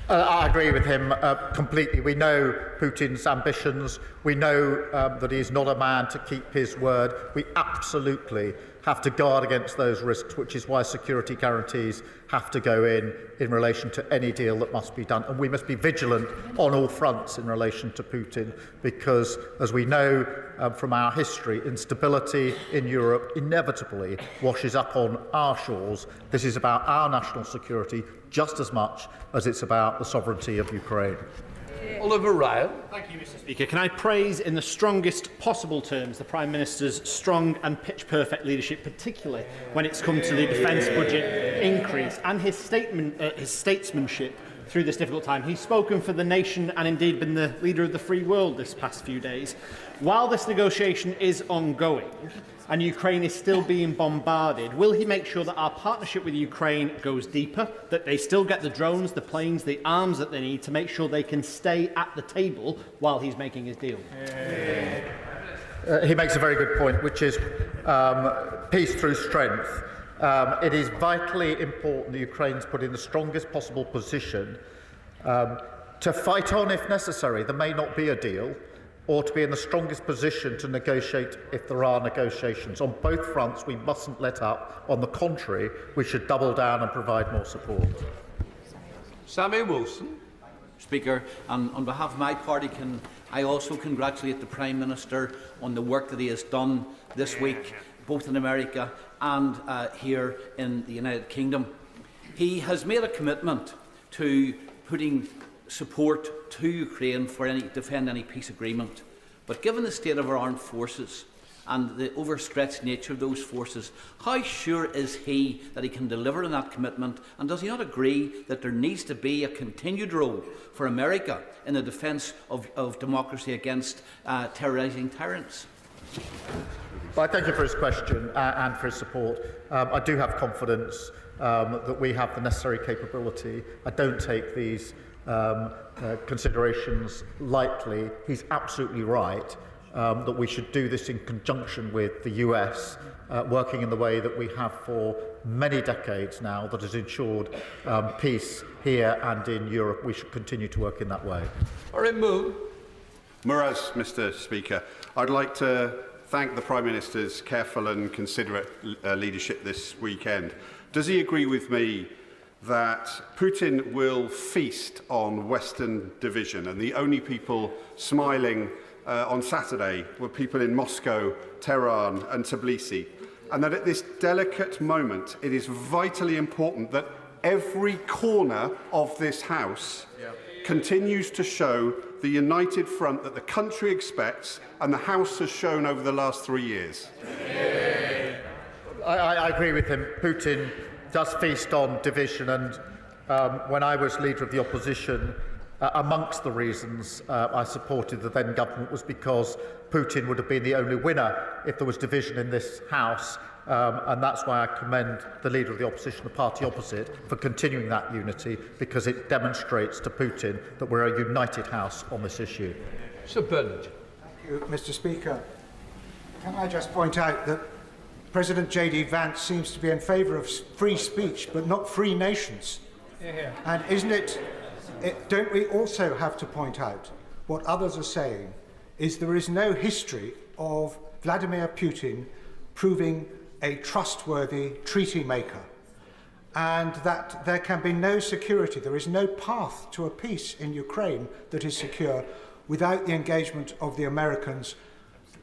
Speaker 2: I agree with him completely. We know Putin's ambitions. We know that he is not a man to keep his word. We absolutely have to guard against those risks, which is why security guarantees have to go in relation to any deal that must be done. And we must be vigilant on all fronts in relation to Putin, because, as we know from our history, instability in Europe inevitably washes up on our shores. This is about our national security just as much as it's about the sovereignty of Ukraine.
Speaker 16: Oliver Ryan.
Speaker 23: Thank you, Mr. Speaker. Can I praise in the strongest possible terms the Prime Minister's strong and pitch-perfect leadership, particularly when it's come to the defence budget increase and his statesmanship through this difficult time. He's spoken for the nation and indeed been the leader of the free world this past few days. While this negotiation is ongoing and Ukraine is still being bombarded, will he make sure that our partnership with Ukraine goes deeper, that they still get the drones, the planes, the arms that they need to make sure they can stay at the table while he's making his deal?
Speaker 2: He makes a very good point, which is peace through strength. It is vitally important that Ukraine's put in the strongest possible position to fight on if necessary. There may not be a deal, or to be in the strongest position to negotiate if there are negotiations. On both fronts, we mustn't let up. On the contrary, we should double down and provide more support.
Speaker 16: Sammy Wilson.
Speaker 24: Speaker, and on behalf of my party, can I also congratulate the Prime Minister on the work that he has done this week, both in America and here in the United Kingdom. He has made a commitment to putting support to Ukraine for defend any peace agreement. But given the state of our armed forces and the overstretched nature of those forces, how sure is he that he can deliver on that commitment? And does he not agree that there needs to be a continued role for America in the defence of democracy against terrorising tyrants?
Speaker 2: Well, I thank you for his question and for his support. I do have confidence that we have the necessary capability. I don't take these considerations lightly. He's absolutely right that we should do this in conjunction with the US, working in the way that we have for many decades now, that has ensured peace here and in Europe. We should continue to work in that way.
Speaker 4: Muraz, Mr. Speaker. I'd like to thank the Prime Minister's careful and considerate leadership this weekend. Does he agree with me that Putin will feast on Western division, and the only people smiling on Saturday were people in Moscow, Tehran and Tbilisi, and that at this delicate moment it is vitally important that every corner of this House continues to show the united front that the country expects and the House has shown over the last 3 years?
Speaker 2: I agree with him. Putin does feast on division, and when I was leader of the opposition, amongst the reasons I supported the then government was because Putin would have been the only winner if there was division in this House, and that's why I commend the leader of the opposition, the party opposite, for continuing that unity, because it demonstrates to Putin that we're a united House on this issue.
Speaker 5: Sir Bernard. Thank you, Mr. Speaker. Can I just point out that President J.D. Vance seems to be in favour of free speech, but not free nations. And isn't it, don't we also have to point out what others are saying is there is no history of Vladimir Putin proving a trustworthy treaty maker, and that there can be no security, there is no path to a peace in Ukraine that is secure without the engagement of the Americans,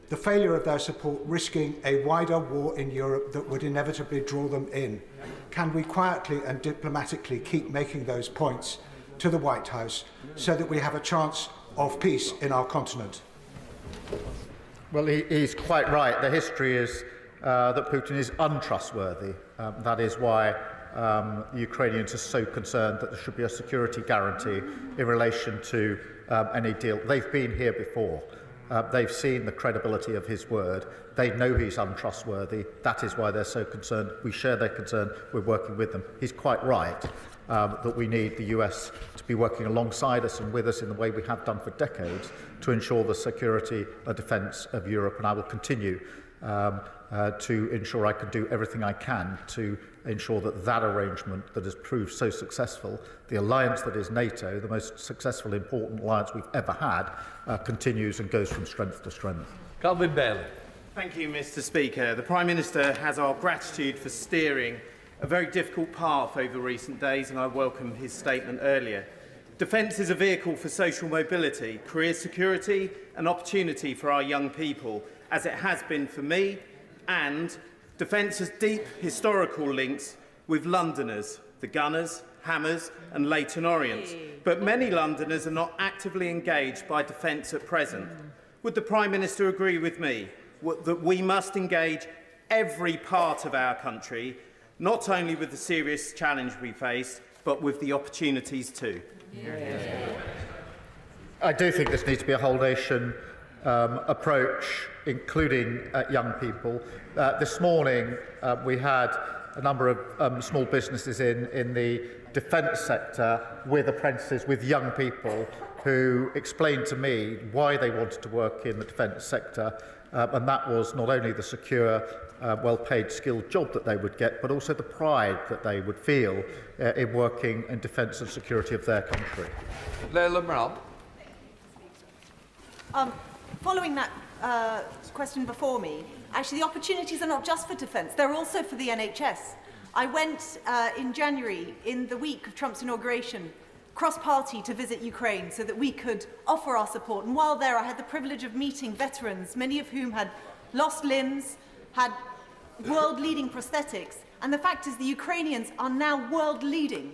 Speaker 5: the failure of their support risking a wider war in Europe that would inevitably draw them in. Can we quietly and diplomatically keep making those points to the White House so that we have a chance of peace in our continent?
Speaker 2: Well, he's quite right. The history is that Putin is untrustworthy. That is why the Ukrainians are so concerned that there should be a security guarantee in relation to any deal. They've been here before. They've seen the credibility of his word. They know he's untrustworthy. That is why they're so concerned. We share their concern. We're working with them. He's quite right that we need the US to be working alongside us and with us in the way we have done for decades to ensure the security and defence of Europe. And I will continue to ensure I can do everything I can to ensure that that arrangement that has proved so successful, the alliance that is NATO, the most successful, important alliance we've ever had, continues and goes from strength to strength.
Speaker 16: Calvin Bailey.
Speaker 6: Thank you, Mr. Speaker. The Prime Minister has our gratitude for steering a very difficult path over recent days, and I welcome his statement earlier. Defence is a vehicle for social mobility, career security and opportunity for our young people, as it has been for me, and defence has deep historical links with Londoners, the Gunners, Hammers and Leyton Orients. But many Londoners are not actively engaged by defence at present. Would the Prime Minister agree with me that we must engage every part of our country, not only with the serious challenge we face, but with the opportunities too?
Speaker 2: I do think this needs to be a whole-nation approach, including young people. This morning, we had a number of small businesses in the defence sector with apprentices, with young people who explained to me why they wanted to work in the defence sector, and that was not only the secure, well-paid, skilled job that they would get, but also the pride that they would feel in working in defence and security of their country.
Speaker 16: Leila Mral.
Speaker 10: Following that question before me, actually the opportunities are not just for defence, they're also for the NHS. I went in January, in the week of Trump's inauguration, cross-party to visit Ukraine so that we could offer our support. And while there, I had the privilege of meeting veterans, many of whom had lost limbs, had world-leading prosthetics. And the fact is the Ukrainians are now world-leading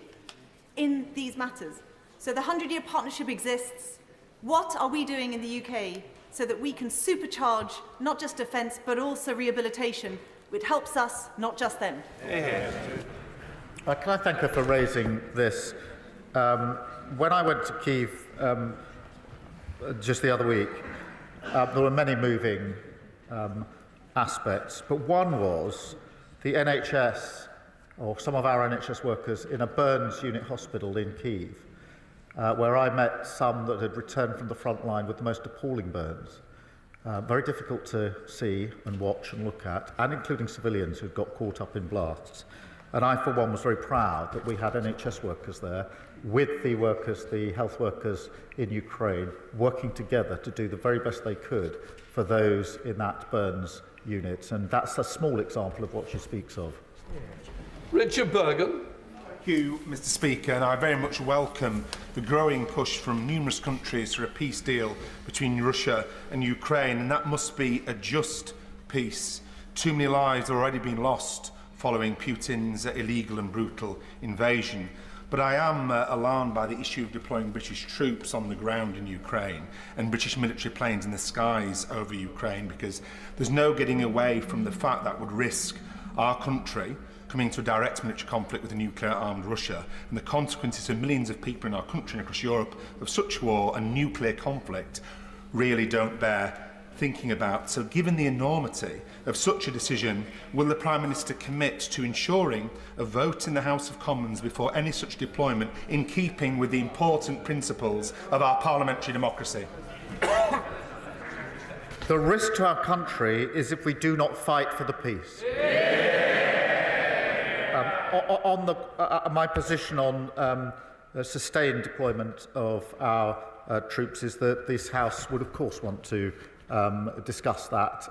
Speaker 10: in these matters. So the 100-year partnership exists. What are we doing in the UK so that we can supercharge not just defence but also rehabilitation, which helps us, not just them.
Speaker 2: Can I thank her for raising this? When I went to Kyiv just the other week, there were many moving aspects, but one was the NHS, or some of our NHS workers, in a burns unit hospital in Kyiv, where I met some that had returned from the front line with the most appalling burns. Very difficult to see and watch and look at, and including civilians who'd got caught up in blasts. And I, for one, was very proud that we had NHS workers there with the workers, the health workers in Ukraine, working together to do the very best they could for those in that burns unit. And that's a small example of what she speaks of.
Speaker 16: Richard Bergen.
Speaker 7: Thank you, Mr. Speaker, and I very much welcome the growing push from numerous countries for a peace deal between Russia and Ukraine, and that must be a just peace. Too many lives have already been lost following Putin's illegal and brutal invasion. But I am alarmed by the issue of deploying British troops on the ground in Ukraine and British military planes in the skies over Ukraine, because there's no getting away from the fact that would risk our country coming to a direct military conflict with a nuclear-armed Russia, and the consequences for millions of people in our country and across Europe of such war and nuclear conflict really don't bear thinking about. So given the enormity of such a decision, will the Prime Minister commit to ensuring a vote in the House of Commons before any such deployment, in keeping with the important principles of our parliamentary democracy?
Speaker 2: The risk to our country is if we do not fight for the peace. My position on sustained deployment of our troops is that this House would, of course, want to discuss that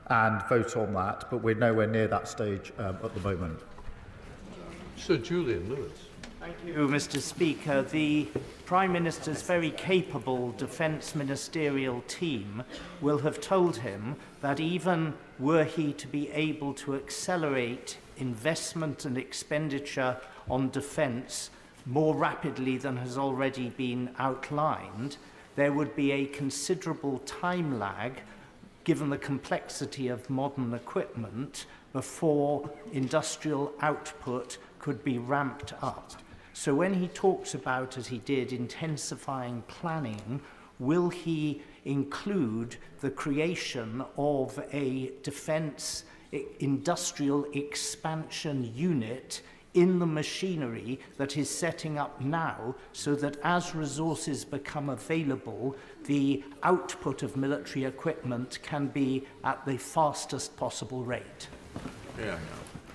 Speaker 2: and vote on that, but we're nowhere near that stage at the moment.
Speaker 16: Sir Julian Lewis.
Speaker 8: Thank you, Mr. Speaker. The Prime Minister's very capable Defence Ministerial team will have told him that even were he to be able to accelerate investment and expenditure on defence more rapidly than has already been outlined, there would be a considerable time lag, given the complexity of modern equipment, before industrial output could be ramped up. So when he talks about, as he did, intensifying planning, will he include the creation of a defence industrial expansion unit in the machinery that is setting up now, so that as resources become available, the output of military equipment can be at the fastest possible rate?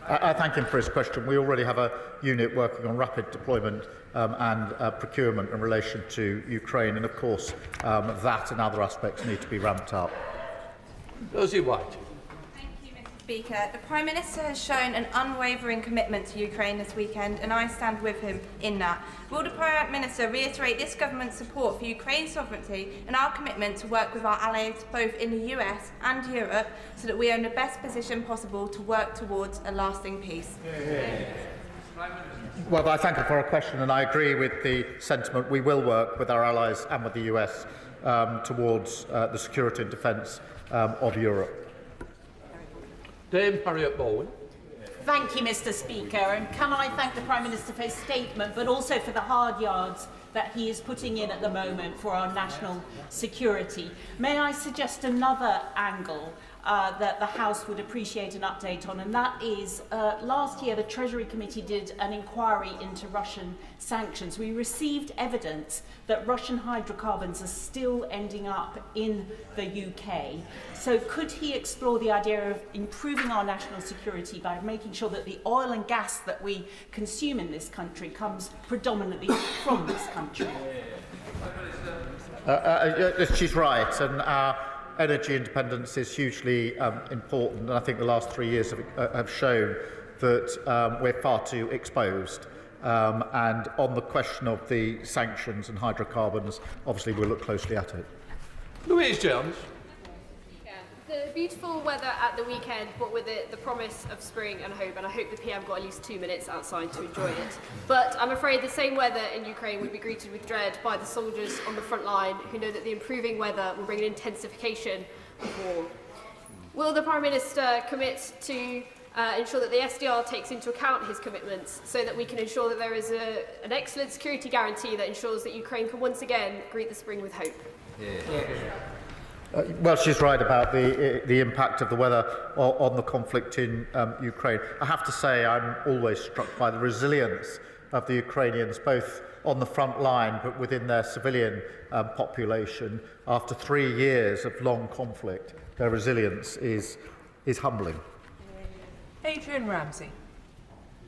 Speaker 2: I thank him for his question. We already have a unit working on rapid deployment and procurement in relation to Ukraine, and of course that and other aspects need to be ramped up.
Speaker 16: Rosie White.
Speaker 9: Speaker, the Prime Minister has shown an unwavering commitment to Ukraine this weekend, and I stand with him in that. Will the Prime Minister reiterate this government's support for Ukraine's sovereignty and our commitment to work with our allies both in the US and Europe, so that we are in the best position possible to work towards a lasting peace?
Speaker 2: Well, I thank her for her question, and I agree with the sentiment. We will work with our allies and with the US towards the security and defence of Europe.
Speaker 16: Dame Harriet Baldwin.
Speaker 11: Thank you, Mr. Speaker, and can I thank the Prime Minister for his statement, but also for the hard yards that he is putting in at the moment for our national security. May I suggest another angle that the House would appreciate an update on, and that is last year the Treasury Committee did an inquiry into Russian sanctions. We received evidence that Russian hydrocarbons are still ending up in the UK. So could he explore the idea of improving our national security by making sure that the oil and gas that we consume in this country comes predominantly from this country?
Speaker 2: She's right, and our energy independence is hugely important, and I think the last 3 years have shown that we're far too exposed. And on the question of the sanctions and hydrocarbons, obviously we'll look closely at it.
Speaker 16: Louise Jones.
Speaker 1: The beautiful weather at the weekend brought with it the promise of spring and hope, and I hope the PM got at least 2 minutes outside to enjoy it. But I'm afraid the same weather in Ukraine would be greeted with dread by the soldiers on the front line, who know that the improving weather will bring an intensification of war. Will the Prime Minister commit to ensure that the SDR takes into account his commitments, so that we can ensure that there is an excellent security guarantee that ensures that Ukraine can once again greet the spring with hope?
Speaker 2: Well, she's right about the impact of the weather on the conflict in Ukraine. I have to say I'm always struck by the resilience of the Ukrainians, both on the front line but within their civilian population. After 3 years of long conflict, their resilience is humbling.
Speaker 10: Adrian Ramsey.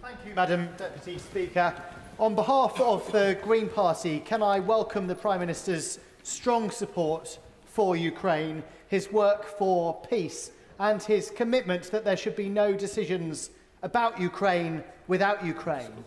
Speaker 12: Thank you, Madam Deputy Speaker. On behalf of the Green Party, can I welcome the Prime Minister's strong support for Ukraine, his work for peace, and his commitment that there should be no decisions about Ukraine without Ukraine.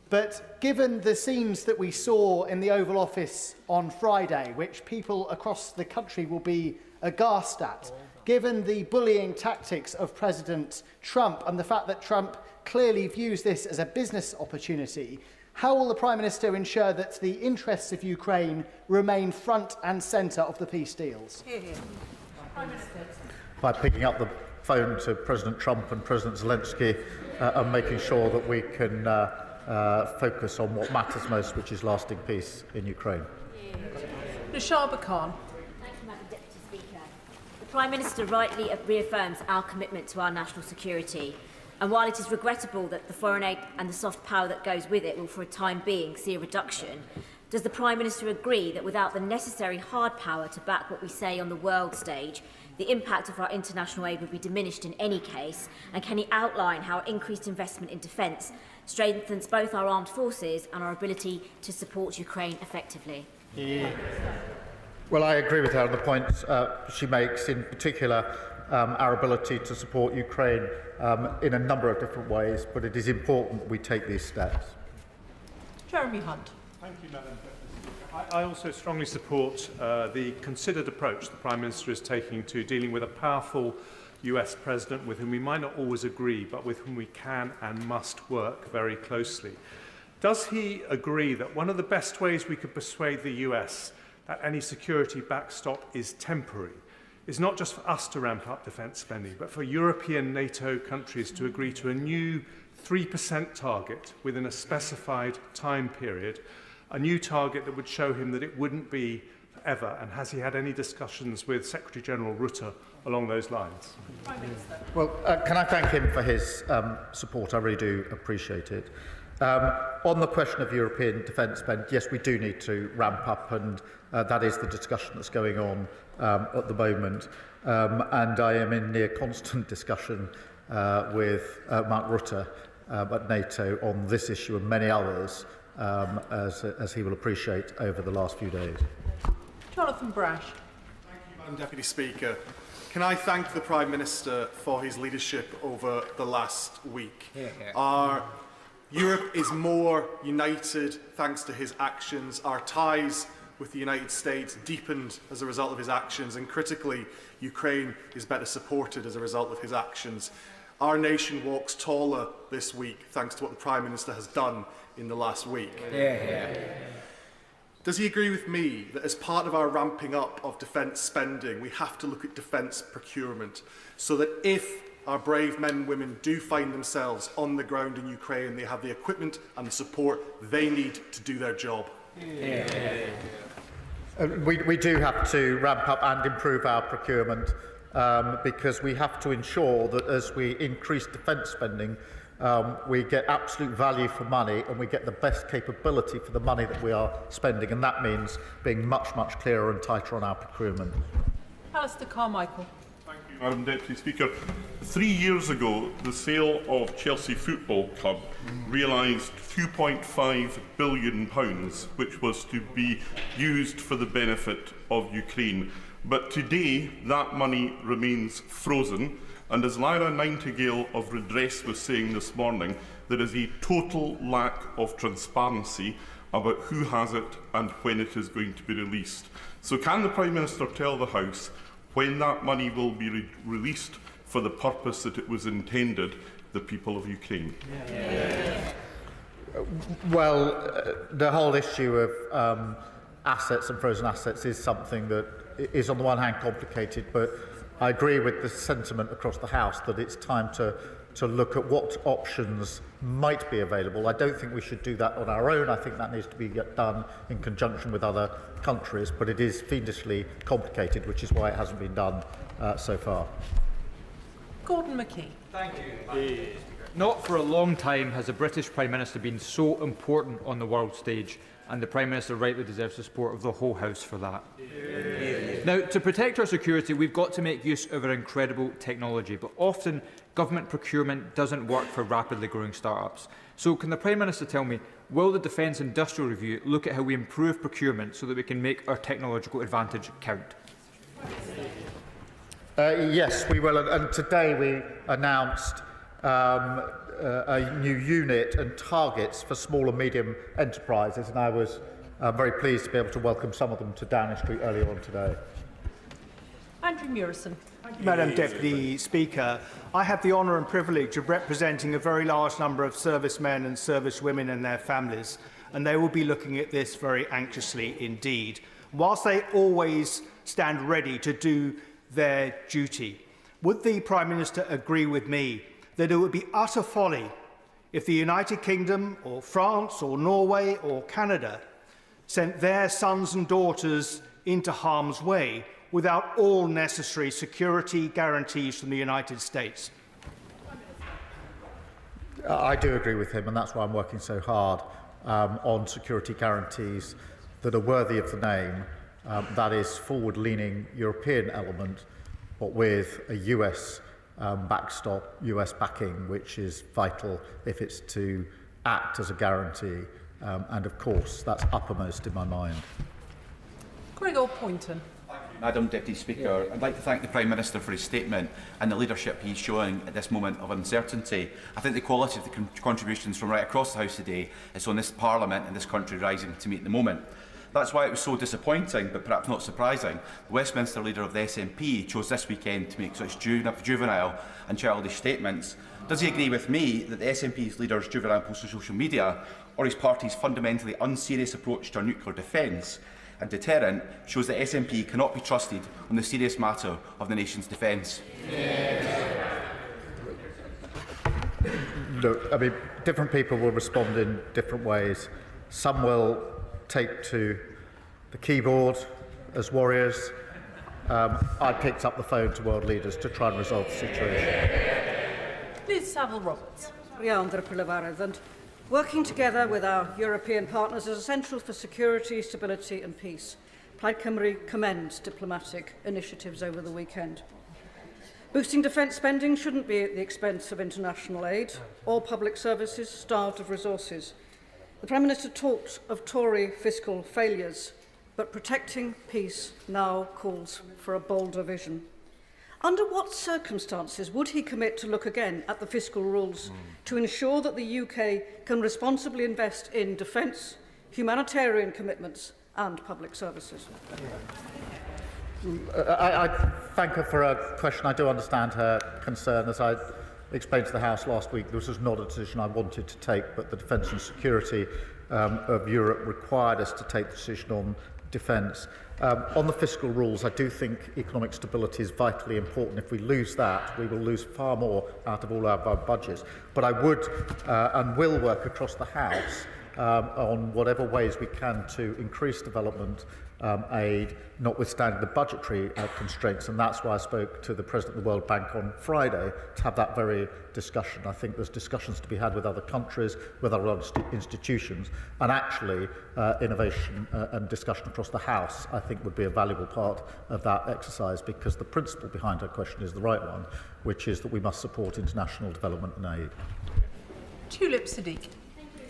Speaker 12: But given the scenes that we saw in the Oval Office on Friday, which people across the country will be aghast at, given the bullying tactics of President Trump and the fact that Trump clearly views this as a business opportunity, how will the Prime Minister ensure that the interests of Ukraine remain front and centre of the peace deals?
Speaker 2: By picking up the phone to President Trump and President Zelensky and making sure that we can focus on what matters most, which is lasting peace in Ukraine.
Speaker 10: Nashaba Khan.
Speaker 13: Thank you, Madam Deputy Speaker. The Prime Minister rightly reaffirms our commitment to our national security. And while it is regrettable that the foreign aid and the soft power that goes with it will for a time being see a reduction, does the Prime Minister agree that without the necessary hard power to back what we say on the world stage, the impact of our international aid will be diminished in any case? And can he outline how increased investment in defence strengthens both our armed forces and our ability to support Ukraine effectively?
Speaker 2: Well, I agree with her on the points she makes, in particular our ability to support Ukraine in a number of different ways, but it is important that we take these steps.
Speaker 10: Jeremy Hunt.
Speaker 14: Thank you, Madam President. I also strongly support the considered approach the Prime Minister is taking to dealing with a powerful US President with whom we might not always agree, but with whom we can and must work very closely. Does he agree that one of the best ways we could persuade the US that any security backstop is temporary is not just for us to ramp up defence spending, but for European NATO countries to agree to a new 3% target within a specified time period, a new target that would show him that it wouldn't be forever? And has he had any discussions with Secretary General Rutte along those lines?
Speaker 10: Prime Minister.
Speaker 2: Well, can I thank him for his support? I really do appreciate it. On the question of European defence spend, yes, we do need to ramp up, and that is the discussion that's going on at the moment. And I am in near constant discussion with Mark Rutte at NATO on this issue and many others, as he will appreciate over the last few days.
Speaker 10: Jonathan Brash.
Speaker 25: Thank you, Madam Deputy Speaker. Can I thank the Prime Minister for his leadership over the last week? Our Europe is more united thanks to his actions. Our ties with the United States deepened as a result of his actions, and critically, Ukraine is better supported as a result of his actions. Our nation walks taller this week thanks to what the Prime Minister has done in the last week. Does he agree with me that as part of our ramping up of defence spending, we have to look at defence procurement, so that if our brave men and women do find themselves on the ground in Ukraine, they have the equipment and the support they need to do their job?
Speaker 2: We do have to ramp up and improve our procurement because we have to ensure that as we increase defence spending, we get absolute value for money and we get the best capability for the money that we are spending, and that means being much, much clearer and tighter on our procurement.
Speaker 10: Alistair Carmichael.
Speaker 26: Madam Deputy Speaker, 3 years ago, the sale of Chelsea Football Club realised £2.5 billion, which was to be used for the benefit of Ukraine. But today, that money remains frozen, and as Lyra Nightingale of Redress was saying this morning, there is a total lack of transparency about who has it and when it is going to be released. So can the Prime Minister tell the House when that money will be released for the purpose that it was intended, the people of Ukraine?
Speaker 2: The whole issue of assets and frozen assets is something that is on the one hand complicated, but I agree with the sentiment across the House that it's time to look at what options might be available. I don't think we should do that on our own. I think that needs to be done in conjunction with other countries, but it is fiendishly complicated, which is why it hasn't been done so far.
Speaker 15: Gordon McKee.
Speaker 17: Thank you. Not for a long time has a British Prime Minister been so important on the world stage, and the Prime Minister rightly deserves the support of the whole House for that. Now, to protect our security, we've got to make use of our incredible technology, but often government procurement doesn't work for rapidly growing start-ups. So can the Prime Minister tell me, will the Defence Industrial Review look at how we improve procurement so that we can make our technological advantage count?
Speaker 2: Yes, we will. And today we announced a new unit and targets for small and medium enterprises, and I was very pleased to be able to welcome some of them to Downing Street earlier on today.
Speaker 15: Andrew Murison.
Speaker 5: Madam Deputy Speaker, I have the honour and privilege of representing a very large number of servicemen and servicewomen and their families, and they will be looking at this very anxiously indeed. Whilst they always stand ready to do their duty, would the Prime Minister agree with me that it would be utter folly if the United Kingdom or France or Norway or Canada sent their sons and daughters into harm's way without all necessary security guarantees from the United States?
Speaker 2: I do agree with him, and that's why I'm working so hard on security guarantees that are worthy of the name. That is forward-leaning European element, but with a US backstop, US backing, which is vital if it's to act as a guarantee. And of course, that's uppermost in my mind.
Speaker 15: Gregor Poynton.
Speaker 18: Madam Deputy Speaker, I'd like to thank the Prime Minister for his statement and the leadership he's showing at this moment of uncertainty. I think the quality of the contributions from right across the House today is on this Parliament and this country rising to meet the moment. That's why it was so disappointing, but perhaps not surprising, the Westminster leader of the SNP chose this weekend to make such juvenile and childish statements. Does he agree with me that the SNP's leader's juvenile post on social media, or his party's fundamentally unserious approach to our nuclear defence and deterrent, shows that SNP cannot be trusted on the serious matter of the nation's defence?
Speaker 2: Look, I mean, different people will respond in different ways. Some will take to the keyboard as warriors. I picked up the phone to world leaders to try and resolve the situation.
Speaker 15: Liz Saville-Roberts.
Speaker 19: And working together with our European partners is essential for security, stability and peace. Plaid Cymru commends diplomatic initiatives over the weekend. Boosting defence spending shouldn't be at the expense of international aid or public services starved of resources. The Prime Minister talked of Tory fiscal failures, but protecting peace now calls for a bolder vision. Under what circumstances would he commit to look again at the fiscal rules to ensure that the UK can responsibly invest in defence, humanitarian commitments and public services?
Speaker 2: I thank her for her question. I do understand her concern. As I explained to the House last week, this was not a decision I wanted to take, but the defence and security of Europe required us to take the decision on defence. On the fiscal rules, I do think economic stability is vitally important. If we lose that, we will lose far more out of all our budgets. But I would and will work across the House on whatever ways we can to increase development aid, notwithstanding the budgetary constraints, and that's why I spoke to the President of the World Bank on Friday to have that very discussion. I think there's discussions to be had with other countries, with other institutions, and actually innovation and discussion across the House I think would be a valuable part of that exercise, because the principle behind her question is the right one, which is that we must support international development and aid.
Speaker 15: Tulip Siddiq.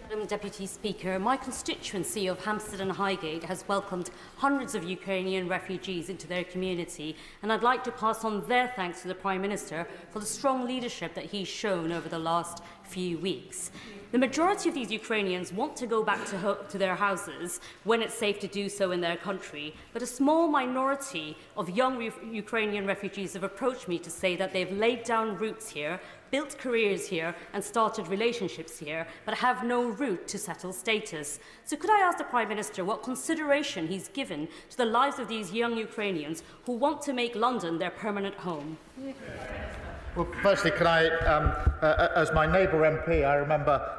Speaker 20: Madam Deputy Speaker, my constituency of Hampstead and Highgate has welcomed hundreds of Ukrainian refugees into their community, and I'd like to pass on their thanks to the Prime Minister for the strong leadership that he's shown over the last few weeks. The majority of these Ukrainians want to go back to their houses when it's safe to do so in their country, but a small minority of young Ukrainian refugees have approached me to say that they've laid down roots here, built careers here and started relationships here, but have no route to settled status. So could I ask the Prime Minister what consideration he's given to the lives of these young Ukrainians who want to make London their permanent home?
Speaker 2: Well, firstly, can I, as my neighbour MP, I remember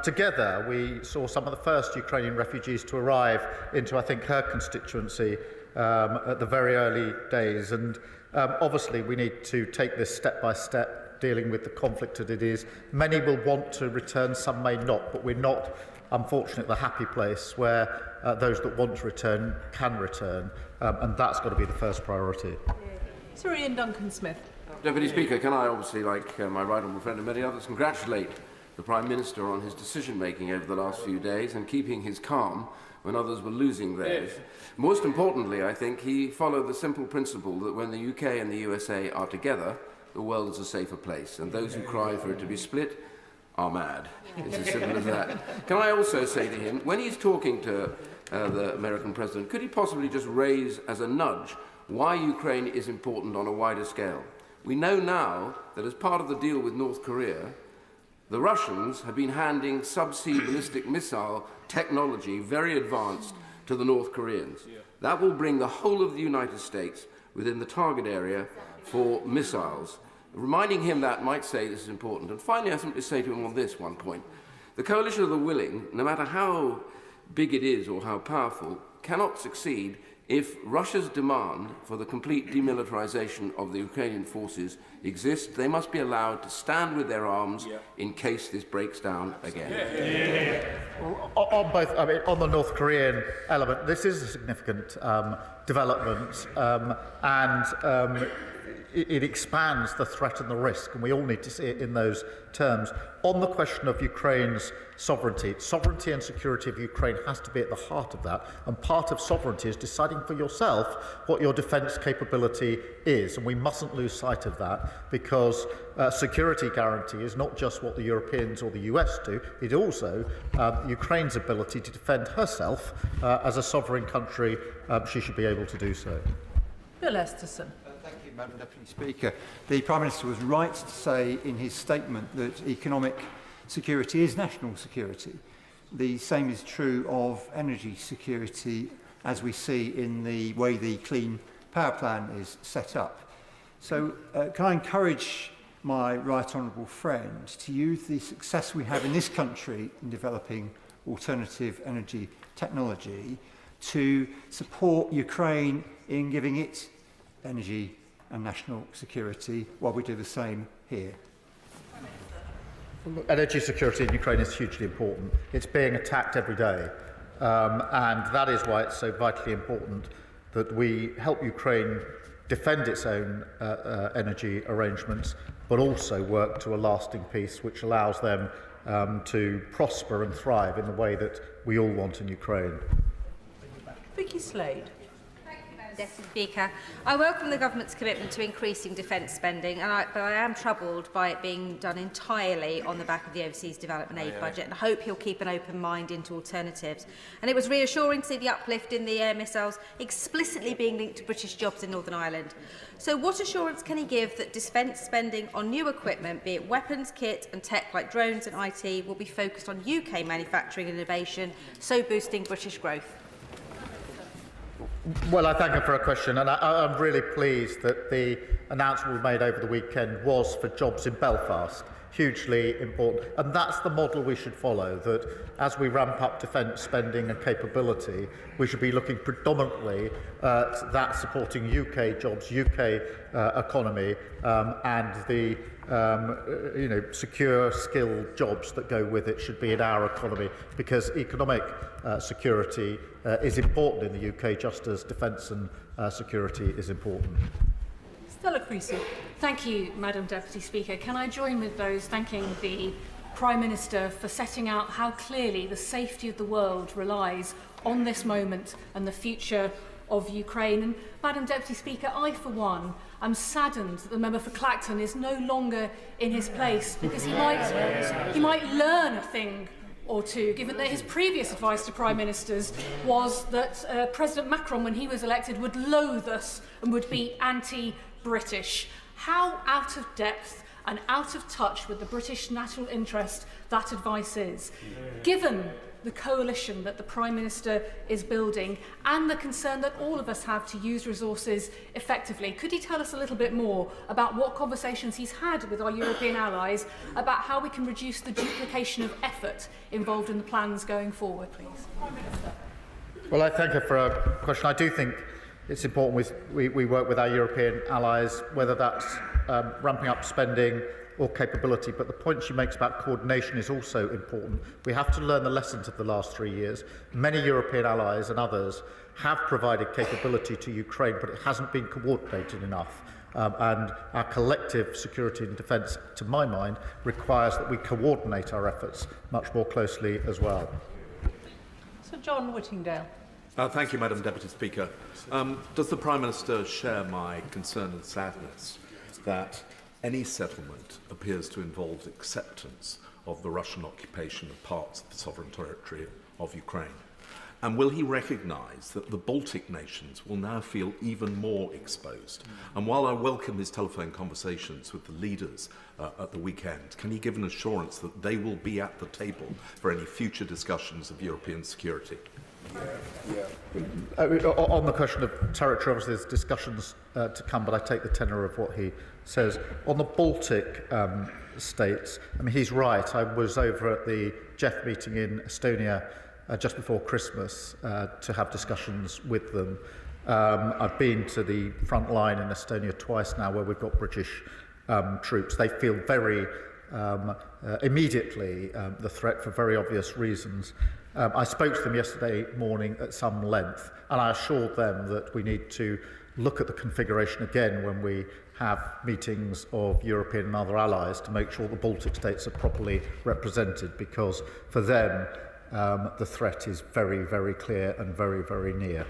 Speaker 2: together we saw some of the first Ukrainian refugees to arrive into, I think, her constituency at the very early days. And obviously we need to take this step by step, dealing with the conflict that it is. Many will want to return, some may not, but we're not, unfortunately, at the happy place where those that want to return can return, and that's got to be the first priority.
Speaker 15: Sir Ian Duncan-Smith.
Speaker 3: Deputy Speaker, can I obviously, like my right honourable friend and many others, congratulate the Prime Minister on his decision-making over the last few days and keeping his calm when others were losing theirs. Most importantly, I think he followed the simple principle that when the UK and the USA are together, the world is a safer place, and those who cry for it to be split are mad. It's as simple as that. Can I also say to him, when he's talking to the American president, could he possibly just raise as a nudge why Ukraine is important on a wider scale? We know now that as part of the deal with North Korea, the Russians have been handing subsea ballistic missile technology, very advanced, to the North Koreans. That will bring the whole of the United States within the target area for missiles. Reminding him that might say this is important. And finally, I simply say to him on this one point. The coalition of the willing, no matter how big it is or how powerful, cannot succeed if Russia's demand for the complete demilitarization of the Ukrainian forces exists. They must be allowed to stand with their arms in case this breaks down again.
Speaker 2: Well, on both, I mean, on the North Korean element, this is a significant development, and it expands the threat and the risk, and we all need to see it in those terms. On the question of Ukraine's sovereignty and security of Ukraine has to be at the heart of that, and part of sovereignty is deciding for yourself what your defence capability is, and we mustn't lose sight of that, because security guarantee is not just what the Europeans or the US do, it also Ukraine's ability to defend herself as a sovereign country. She should be able to do so.
Speaker 15: Bill Esterson.
Speaker 4: Thank you, Madam Deputy Speaker. The Prime Minister was right to say in his statement that economic security is national security. The same is true of energy security, as we see in the way the Clean Power Plan is set up. So can I encourage my right honourable friend to use the success we have in this country in developing alternative energy technology to support Ukraine in giving it energy and national security, while we do the same here?
Speaker 2: Energy security in Ukraine is hugely important. It's being attacked every day, and that is why it's so vitally important that we help Ukraine defend its own energy arrangements, but also work to a lasting peace which allows them to prosper and thrive in the way that we all want in Ukraine.
Speaker 15: Vicky Slade.
Speaker 9: Deputy Speaker, I welcome the government's commitment to increasing defence spending, but I am troubled by it being done entirely on the back of the overseas development aid budget, and I hope he'll keep an open mind into alternatives. And it was reassuring to see the uplift in the air missiles explicitly being linked to British jobs in Northern Ireland. So what assurance can he give that defence spending on new equipment, be it weapons, kit and tech like drones and IT, will be focused on UK manufacturing and innovation, so boosting British growth?
Speaker 2: Well, I thank him for a question, and I'm really pleased that the announcement we made over the weekend was for jobs in Belfast. Hugely important, and that's the model we should follow, that as we ramp up defence spending and capability, we should be looking predominantly at that supporting UK jobs, UK economy, and the secure, skilled jobs that go with it should be in our economy, because economic security is important in the UK, just as defence and security is important.
Speaker 15: Stella Creasy.
Speaker 21: Thank you, Madam Deputy Speaker. Can I join with those thanking the Prime Minister for setting out how clearly the safety of the world relies on this moment and the future of Ukraine. And Madam Deputy Speaker, I for one I'm saddened that the member for Clacton is no longer in his place, because he might learn a thing or two, given that his previous advice to Prime Ministers was that President Macron, when he was elected, would loathe us and would be anti-British. How out of depth and out of touch with the British national interest that advice is, given the coalition that the Prime Minister is building and the concern that all of us have to use resources effectively. Could he tell us a little bit more about what conversations he's had with our European allies about how we can reduce the duplication of effort involved in the plans going forward, please? Prime Minister.
Speaker 2: Well, I thank her for a question. I do think it's important we work with our European allies, whether that's ramping up spending or capability, but the point she makes about coordination is also important. We have to learn the lessons of the last 3 years. Many European allies and others have provided capability to Ukraine, but it hasn't been coordinated enough. And our collective security and defence, to my mind, requires that we coordinate our efforts much more closely as well.
Speaker 15: Sir John Whittingdale.
Speaker 6: Thank you, Madam Deputy Speaker. Does the Prime Minister share my concern and sadness that any settlement appears to involve acceptance of the Russian occupation of parts of the sovereign territory of Ukraine? And will he recognise that the Baltic nations will now feel even more exposed? And while I welcome his telephone conversations with the leaders at the weekend, can he give an assurance that they will be at the table for any future discussions of European security?
Speaker 2: On the question of territory, obviously there's discussions to come, but I take the tenor of what he says. On the Baltic states, I mean, he's right. I was over at the GEF meeting in Estonia just before Christmas to have discussions with them. I've been to the front line in Estonia twice now, where we've got British troops. They feel very immediately the threat for very obvious reasons. I spoke to them yesterday morning at some length, and I assured them that we need to look at the configuration again when we have meetings of European and other allies to make sure the Baltic states are properly represented, because for them the threat is very, very clear and very, very near.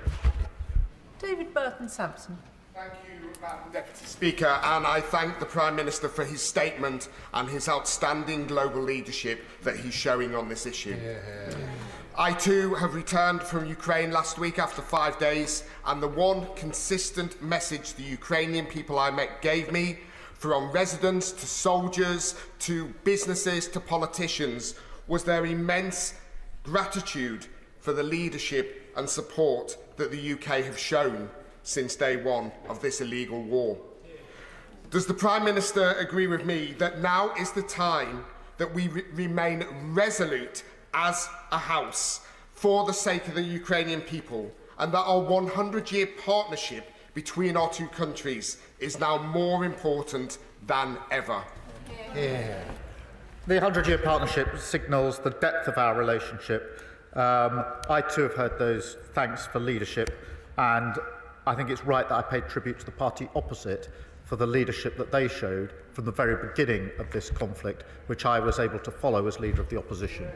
Speaker 15: David Burton-Sampson.
Speaker 7: Thank you, Madam Deputy Speaker, and I thank the Prime Minister for his statement and his outstanding global leadership that he's showing on this issue. I too have returned from Ukraine last week after 5 days, and the one consistent message the Ukrainian people I met gave me, from residents to soldiers to businesses to politicians, was their immense gratitude for the leadership and support that the UK have shown since day one of this illegal war. Does the Prime Minister agree with me that now is the time that we remain resolute as a House for the sake of the Ukrainian people, and that our 100-year partnership between our two countries is now more important than ever?
Speaker 2: The 100-year partnership signals the depth of our relationship. I too have heard those thanks for leadership, and I think it's right that I pay tribute to the party opposite for the leadership that they showed from the very beginning of this conflict, which I was able to follow as leader of the opposition.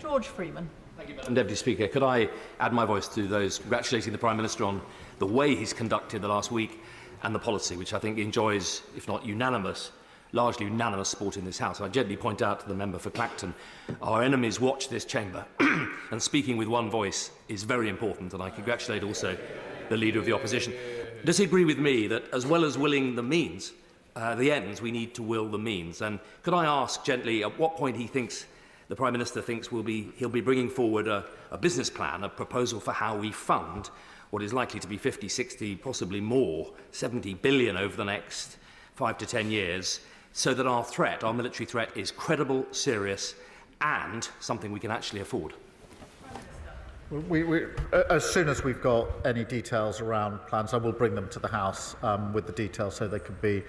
Speaker 15: George Freeman.
Speaker 8: Thank you, Madam Deputy Speaker. Could I add my voice to those congratulating the Prime Minister on the way he's conducted the last week and the policy, which I think enjoys, if not unanimous, largely unanimous support in this House. I gently point out to the member for Clacton, our enemies watch this chamber, and speaking with one voice is very important, and I congratulate also the Leader of the Opposition. Does he agree with me that, as well as willing the means, the ends, we need to will the means? And could I ask gently at what point he thinks, the Prime Minister thinks he'll be bringing forward a business plan, a proposal for how we fund what is likely to be 50, 60, possibly more, 70 billion over the next 5 to 10 years, so that our threat, our military threat, is credible, serious, and something we can actually afford?
Speaker 2: As soon as we've got any details around plans, I will bring them to the House with the details so they can be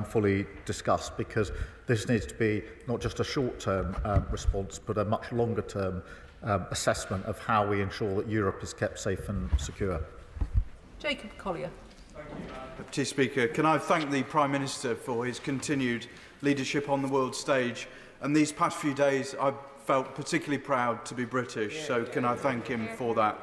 Speaker 2: fully discussed, because this needs to be not just a short-term response, but a much longer-term assessment of how we ensure that Europe is kept safe and secure.
Speaker 15: Jacob Collier.
Speaker 22: Deputy Speaker, can I thank the Prime Minister for his continued leadership on the world stage, and these past few days I've felt particularly proud to be British, so can I thank him for that.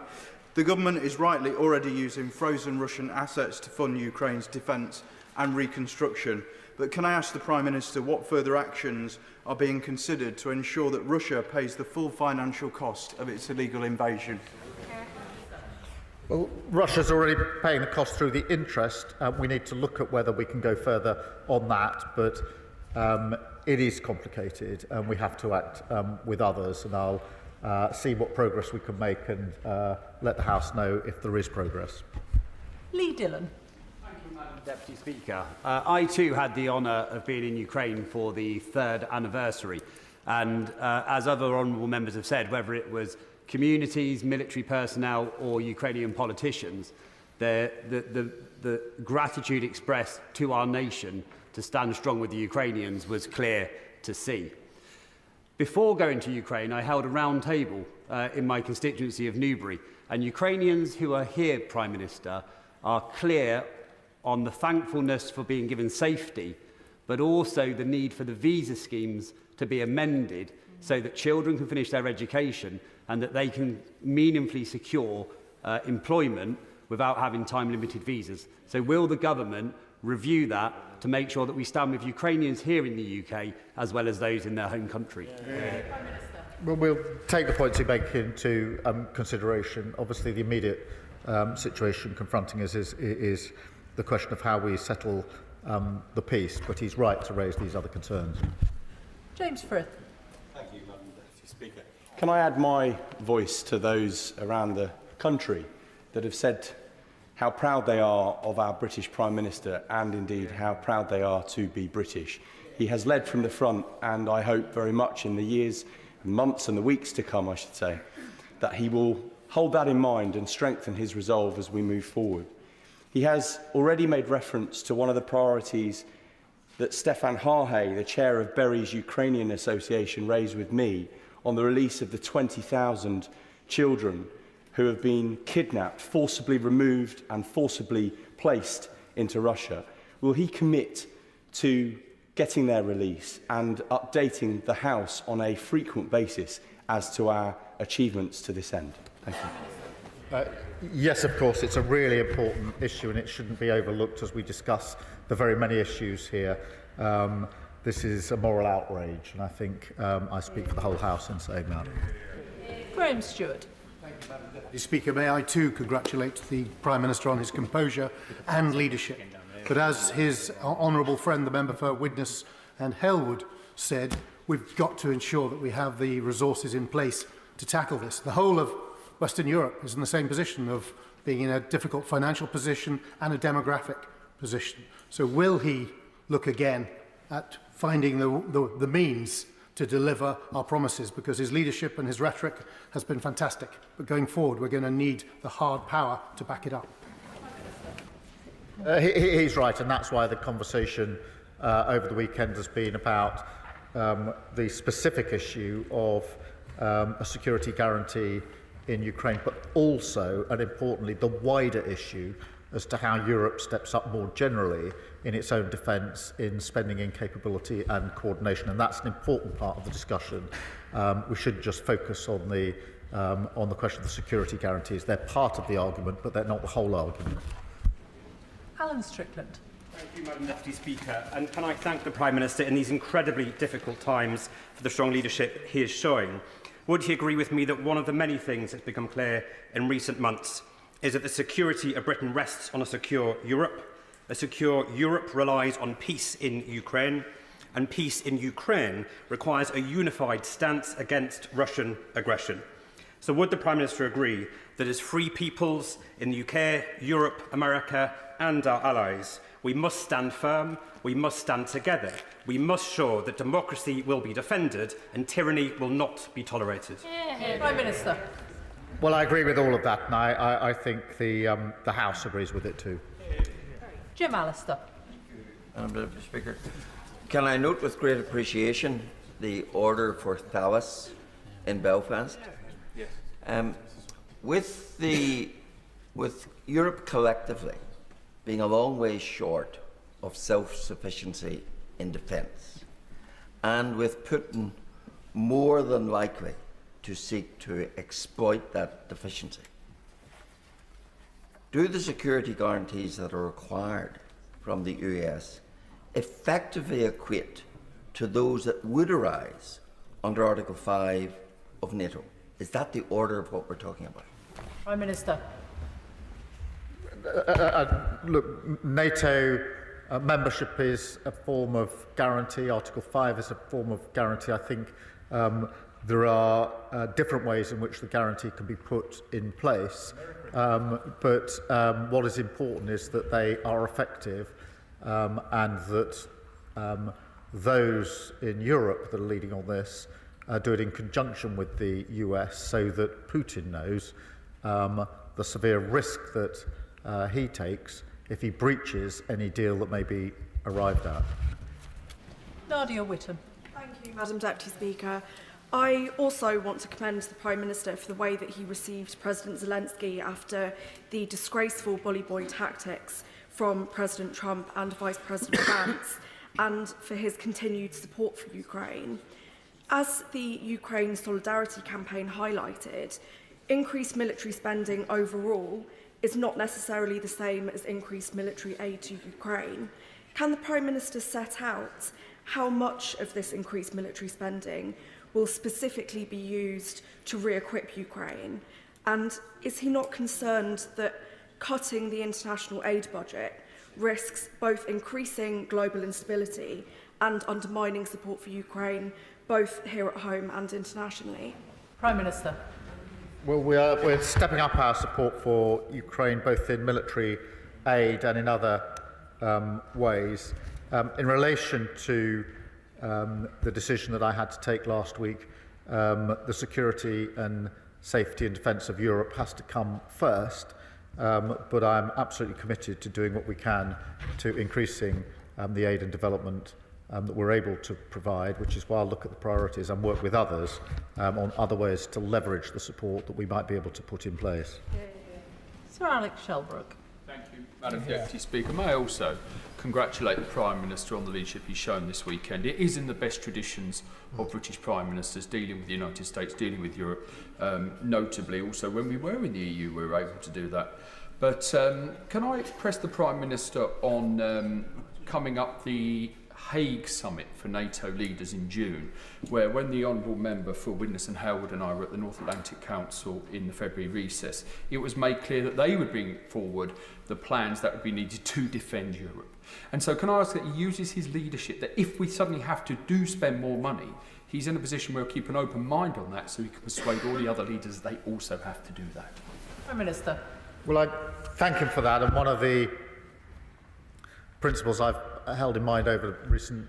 Speaker 22: The government is rightly already using frozen Russian assets to fund Ukraine's defence and reconstruction. But can I ask the Prime Minister what further actions are being considered to ensure that Russia pays the full financial cost of its illegal invasion?
Speaker 2: Well, Russia's already paying the cost through the interest. We need to look at whether we can go further on that, but it is complicated and we have to act with others, and I'll see what progress we can make and let the House know if there is progress.
Speaker 15: Lee Dillon.
Speaker 1: Madam Deputy Speaker. I too had the honour of being in Ukraine for the 3rd anniversary, and as other honourable members have said, whether it was communities, military personnel or Ukrainian politicians, the gratitude expressed to our nation to stand strong with the Ukrainians was clear to see. Before going to Ukraine, I held a round table in my constituency of Newbury, and Ukrainians who are here, Prime Minister, are clear on the thankfulness for being given safety, but also the need for the visa schemes to be amended so that children can finish their education and that they can meaningfully secure employment without having time-limited visas. So will the government review that to make sure that we stand with Ukrainians here in the UK as well as those in their home country?
Speaker 2: Well, we'll take the points you make into consideration. Obviously, the immediate situation confronting us is the question of how we settle the peace, but he's right to raise these other concerns.
Speaker 15: James Frith.
Speaker 11: Thank you, Madam Deputy Speaker. Can I add my voice to those around the country that have said how proud they are of our British Prime Minister and indeed how proud they are to be British. He has led from the front, and I hope very much in the years, months and the weeks to come, I should say, that he will hold that in mind and strengthen his resolve as we move forward. He has already made reference to one of the priorities that Stefan Harhay, the chair of Berry's Ukrainian Association, raised with me on the release of the 20,000 children who have been kidnapped, forcibly removed and forcibly placed into Russia. Will he commit to getting their release and updating the House on a frequent basis as to our achievements to this end? Thank you.
Speaker 2: Yes, of course, it's a really important issue and it shouldn't be overlooked as we discuss the very many issues here. This is a moral outrage, and I think I speak for the whole House in saying that.
Speaker 15: Graham Stewart.
Speaker 12: Madam Deputy Speaker, may I too congratulate the Prime Minister on his composure and leadership. But as his honourable friend, the member for Widnes and Hellwood, said, we've got to ensure that we have the resources in place to tackle this. The whole of Western Europe is in the same position of being in a difficult financial position and a demographic position. So will he look again at finding the means to deliver our promises, because his leadership and his rhetoric has been fantastic. But going forward, we're going to need the hard power to back it up.
Speaker 2: He's right, and that's why the conversation over the weekend has been about the specific issue of a security guarantee in Ukraine, but also, and importantly, the wider issue as to how Europe steps up more generally in its own defence, in spending in capability and coordination, and that's an important part of the discussion. We shouldn't just focus on the question of the security guarantees. They're part of the argument, but they're not the whole argument.
Speaker 15: Alan Strickland.
Speaker 16: Thank you, Madam Deputy Speaker. And can I thank the Prime Minister in these incredibly difficult times for the strong leadership he is showing. Would he agree with me that one of the many things that's become clear in recent months is that the security of Britain rests on a secure Europe? A secure Europe relies on peace in Ukraine, and peace in Ukraine requires a unified stance against Russian aggression. So would the Prime Minister agree that as free peoples in the UK, Europe, America and our allies, we must stand firm, we must stand together, we must show that democracy will be defended and tyranny will not be tolerated?
Speaker 15: Prime Minister.
Speaker 2: Well, I agree with all of that, and I think the House agrees with it too.
Speaker 15: Jim Allister.
Speaker 23: Madam Deputy Speaker, can I note with great appreciation the order for Thalas in Belfast?
Speaker 16: Yes.
Speaker 23: With Europe collectively being a long way short of self-sufficiency in defence, and with Putin more than likely to seek to exploit that deficiency, do the security guarantees that are required from the US effectively equate to those that would arise under Article 5 of NATO? Is that the order of what we're talking about?
Speaker 15: Prime Minister.
Speaker 2: Look, NATO membership is a form of guarantee. Article 5 is a form of guarantee. I think there are different ways in which the guarantee can be put in place. But what is important is that they are effective and that those in Europe that are leading on this do it in conjunction with the US so that Putin knows the severe risk that he takes if he breaches any deal that may be arrived at.
Speaker 15: Nadia Whittam.
Speaker 10: Thank you, Madam Deputy Speaker. I also want to commend the Prime Minister for the way that he received President Zelensky after the disgraceful bully boy tactics from President Trump and Vice President Vance, and for his continued support for Ukraine. As the Ukraine Solidarity Campaign highlighted, increased military spending overall is not necessarily the same as increased military aid to Ukraine. Can the Prime Minister set out how much of this increased military spending will specifically be used to re-equip Ukraine? And is he not concerned that cutting the international aid budget risks both increasing global instability and undermining support for Ukraine, both here at home and internationally?
Speaker 15: Prime Minister.
Speaker 2: Well, we're stepping up our support for Ukraine, both in military aid and in other ways. In relation to the decision that I had to take last week, the security and safety and defence of Europe has to come first, but I'm absolutely committed to doing what we can to increasing the aid and development that we're able to provide, which is why I'll look at the priorities and work with others on other ways to leverage the support that we might be able to put in place.
Speaker 15: Sir Alex Shelbrooke.
Speaker 13: Thank you, Madam Deputy Speaker. May I also congratulate the Prime Minister on the leadership he's shown this weekend. It is in the best traditions of British Prime Ministers dealing with the United States, dealing with Europe, notably also when we were in the EU we were able to do that. But can I press the Prime Minister on coming up the Hague summit for NATO leaders in June, where when the Honourable Member for Widnes and Halewood and I were at the North Atlantic Council in the February recess, it was made clear that they would bring forward the plans that would be needed to defend Europe. And so can I ask that he uses his leadership, that if we suddenly have to spend more money, he's in a position where he'll keep an open mind on that so he can persuade all the other leaders they also have to do that.
Speaker 15: Prime Minister.
Speaker 2: Well, I thank him for that, and one of the principles I've held in mind over recent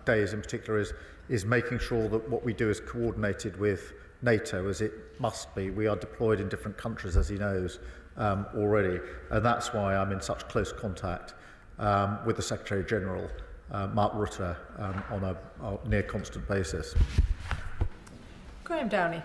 Speaker 2: days in particular is making sure that what we do is coordinated with NATO, as it must be. We are deployed in different countries, as he knows, already, and that's why I'm in such close contact with the Secretary-General, Mark Rutte, on a near constant basis.
Speaker 15: Graham Downey.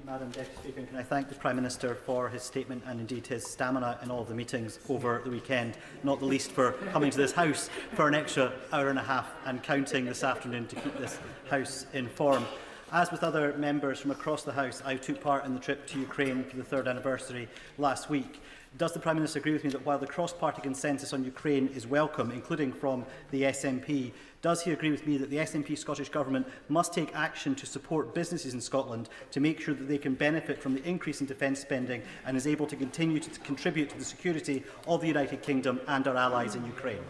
Speaker 14: Madam Deputy Speaker, and can I thank the Prime Minister for his statement and indeed his stamina in all the meetings over the weekend, not the least for coming to this House for an extra hour and a half and counting this afternoon to keep this House informed. As with other members from across the House, I took part in the trip to Ukraine for the 3rd anniversary last week. Does the Prime Minister agree with me that while the cross-party consensus on Ukraine is welcome, including from the SNP, does he agree with me that the SNP Scottish Government must take action to support businesses in Scotland to make sure that they can benefit from the increase in defence spending and is able to continue to contribute to the security of the United Kingdom and our allies in Ukraine?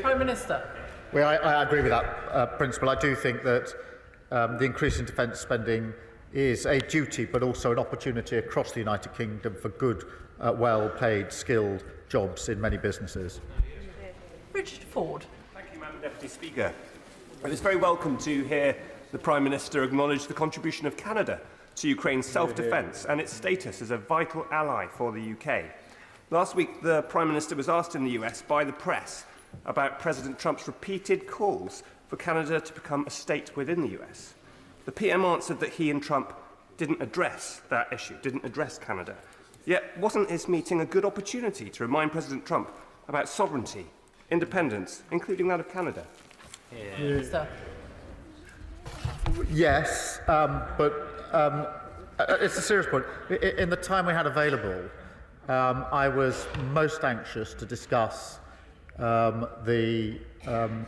Speaker 15: Prime Minister.
Speaker 2: Well, I agree with that principle. I do think that the increase in defence spending is a duty, but also an opportunity across the United Kingdom for good, well-paid, skilled jobs in many businesses.
Speaker 15: Richard Ford.
Speaker 24: Thank you, Madam Deputy Speaker. It was very welcome to hear the Prime Minister acknowledge the contribution of Canada to Ukraine's self-defence and its status as a vital ally for the UK. Last week, the Prime Minister was asked in the US by the press about President Trump's repeated calls for Canada to become a state within the US. The PM answered that he and Trump didn't address that issue, didn't address Canada. Yet, wasn't his meeting a good opportunity to remind President Trump about sovereignty, independence, including that of Canada?
Speaker 2: Yes, but it's a serious point. In the time we had available, I was most anxious to discuss the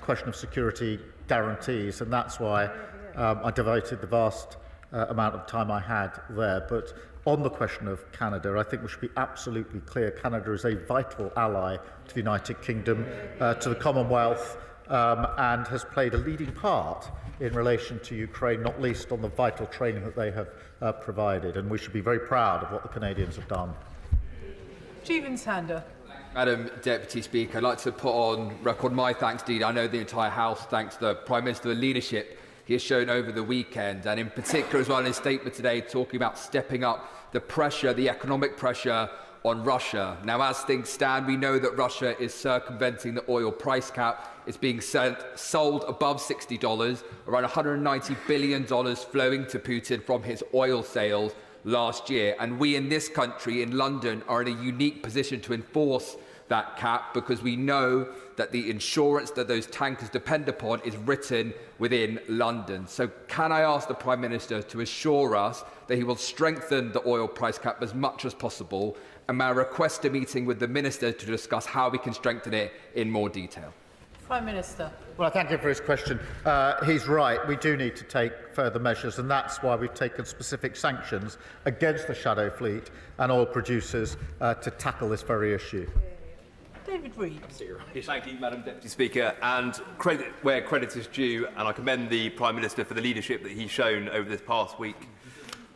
Speaker 2: question of security guarantees, and that's why I devoted the vast amount of time I had there. But on the question of Canada, I think we should be absolutely clear. Canada is a vital ally to the United Kingdom, to the Commonwealth, and has played a leading part in relation to Ukraine, not least on the vital training that they have provided. And we should be very proud of what the Canadians have done.
Speaker 21: Stephen Sander.
Speaker 5: Madam Deputy Speaker, I'd like to put on record my thanks indeed. I know the entire House thanks the Prime Minister for the leadership he has shown over the weekend, and in particular as well in his statement today talking about stepping up the pressure, the economic pressure on Russia. Now, as things stand, we know that Russia is circumventing the oil price cap. It's being sold above $60, around $190 billion flowing to Putin from his oil sales last year. And we in this country, in London, are in a unique position to enforce that cap because we know that the insurance that those tankers depend upon is written within London. So can I ask the Prime Minister to assure us that he will strengthen the oil price cap as much as possible, and may I request a meeting with the Minister to discuss how we can strengthen it in more detail?
Speaker 21: Prime Minister.
Speaker 2: Well, I thank him for his question. He's right. We do need to take further measures, and that's why we've taken specific sanctions against the shadow fleet and oil producers to tackle this very issue.
Speaker 21: David Reid.
Speaker 24: Thank you, Madam Deputy Speaker. And credit where credit is due, and I commend the Prime Minister for the leadership that he's shown over this past week.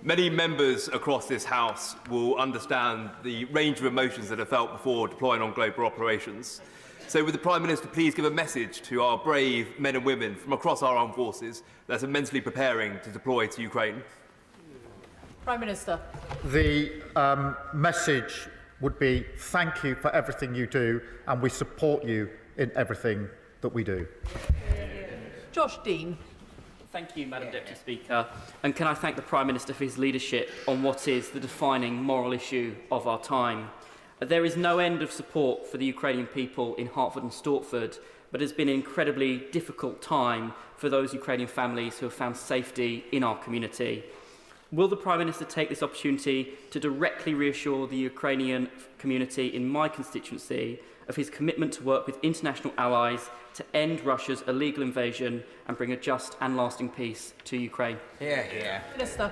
Speaker 24: Many members across this House will understand the range of emotions that are felt before deploying on global operations. So would the Prime Minister please give a message to our brave men and women from across our armed forces that are mentally preparing to deploy to Ukraine?
Speaker 21: Prime Minister.
Speaker 2: The message would be thank you for everything you do, and we support you in everything that we do.
Speaker 21: Josh Dean.
Speaker 17: Thank you, Madam Deputy Speaker. And can I thank the Prime Minister for his leadership on what is the defining moral issue of our time. There is no end of support for the Ukrainian people in Hertford and Stortford, but it has been an incredibly difficult time for those Ukrainian families who have found safety in our community. Will the Prime Minister take this opportunity to directly reassure the Ukrainian community in my constituency of his commitment to work with international allies to end Russia's illegal invasion and bring a just and lasting peace to Ukraine?
Speaker 21: Minister.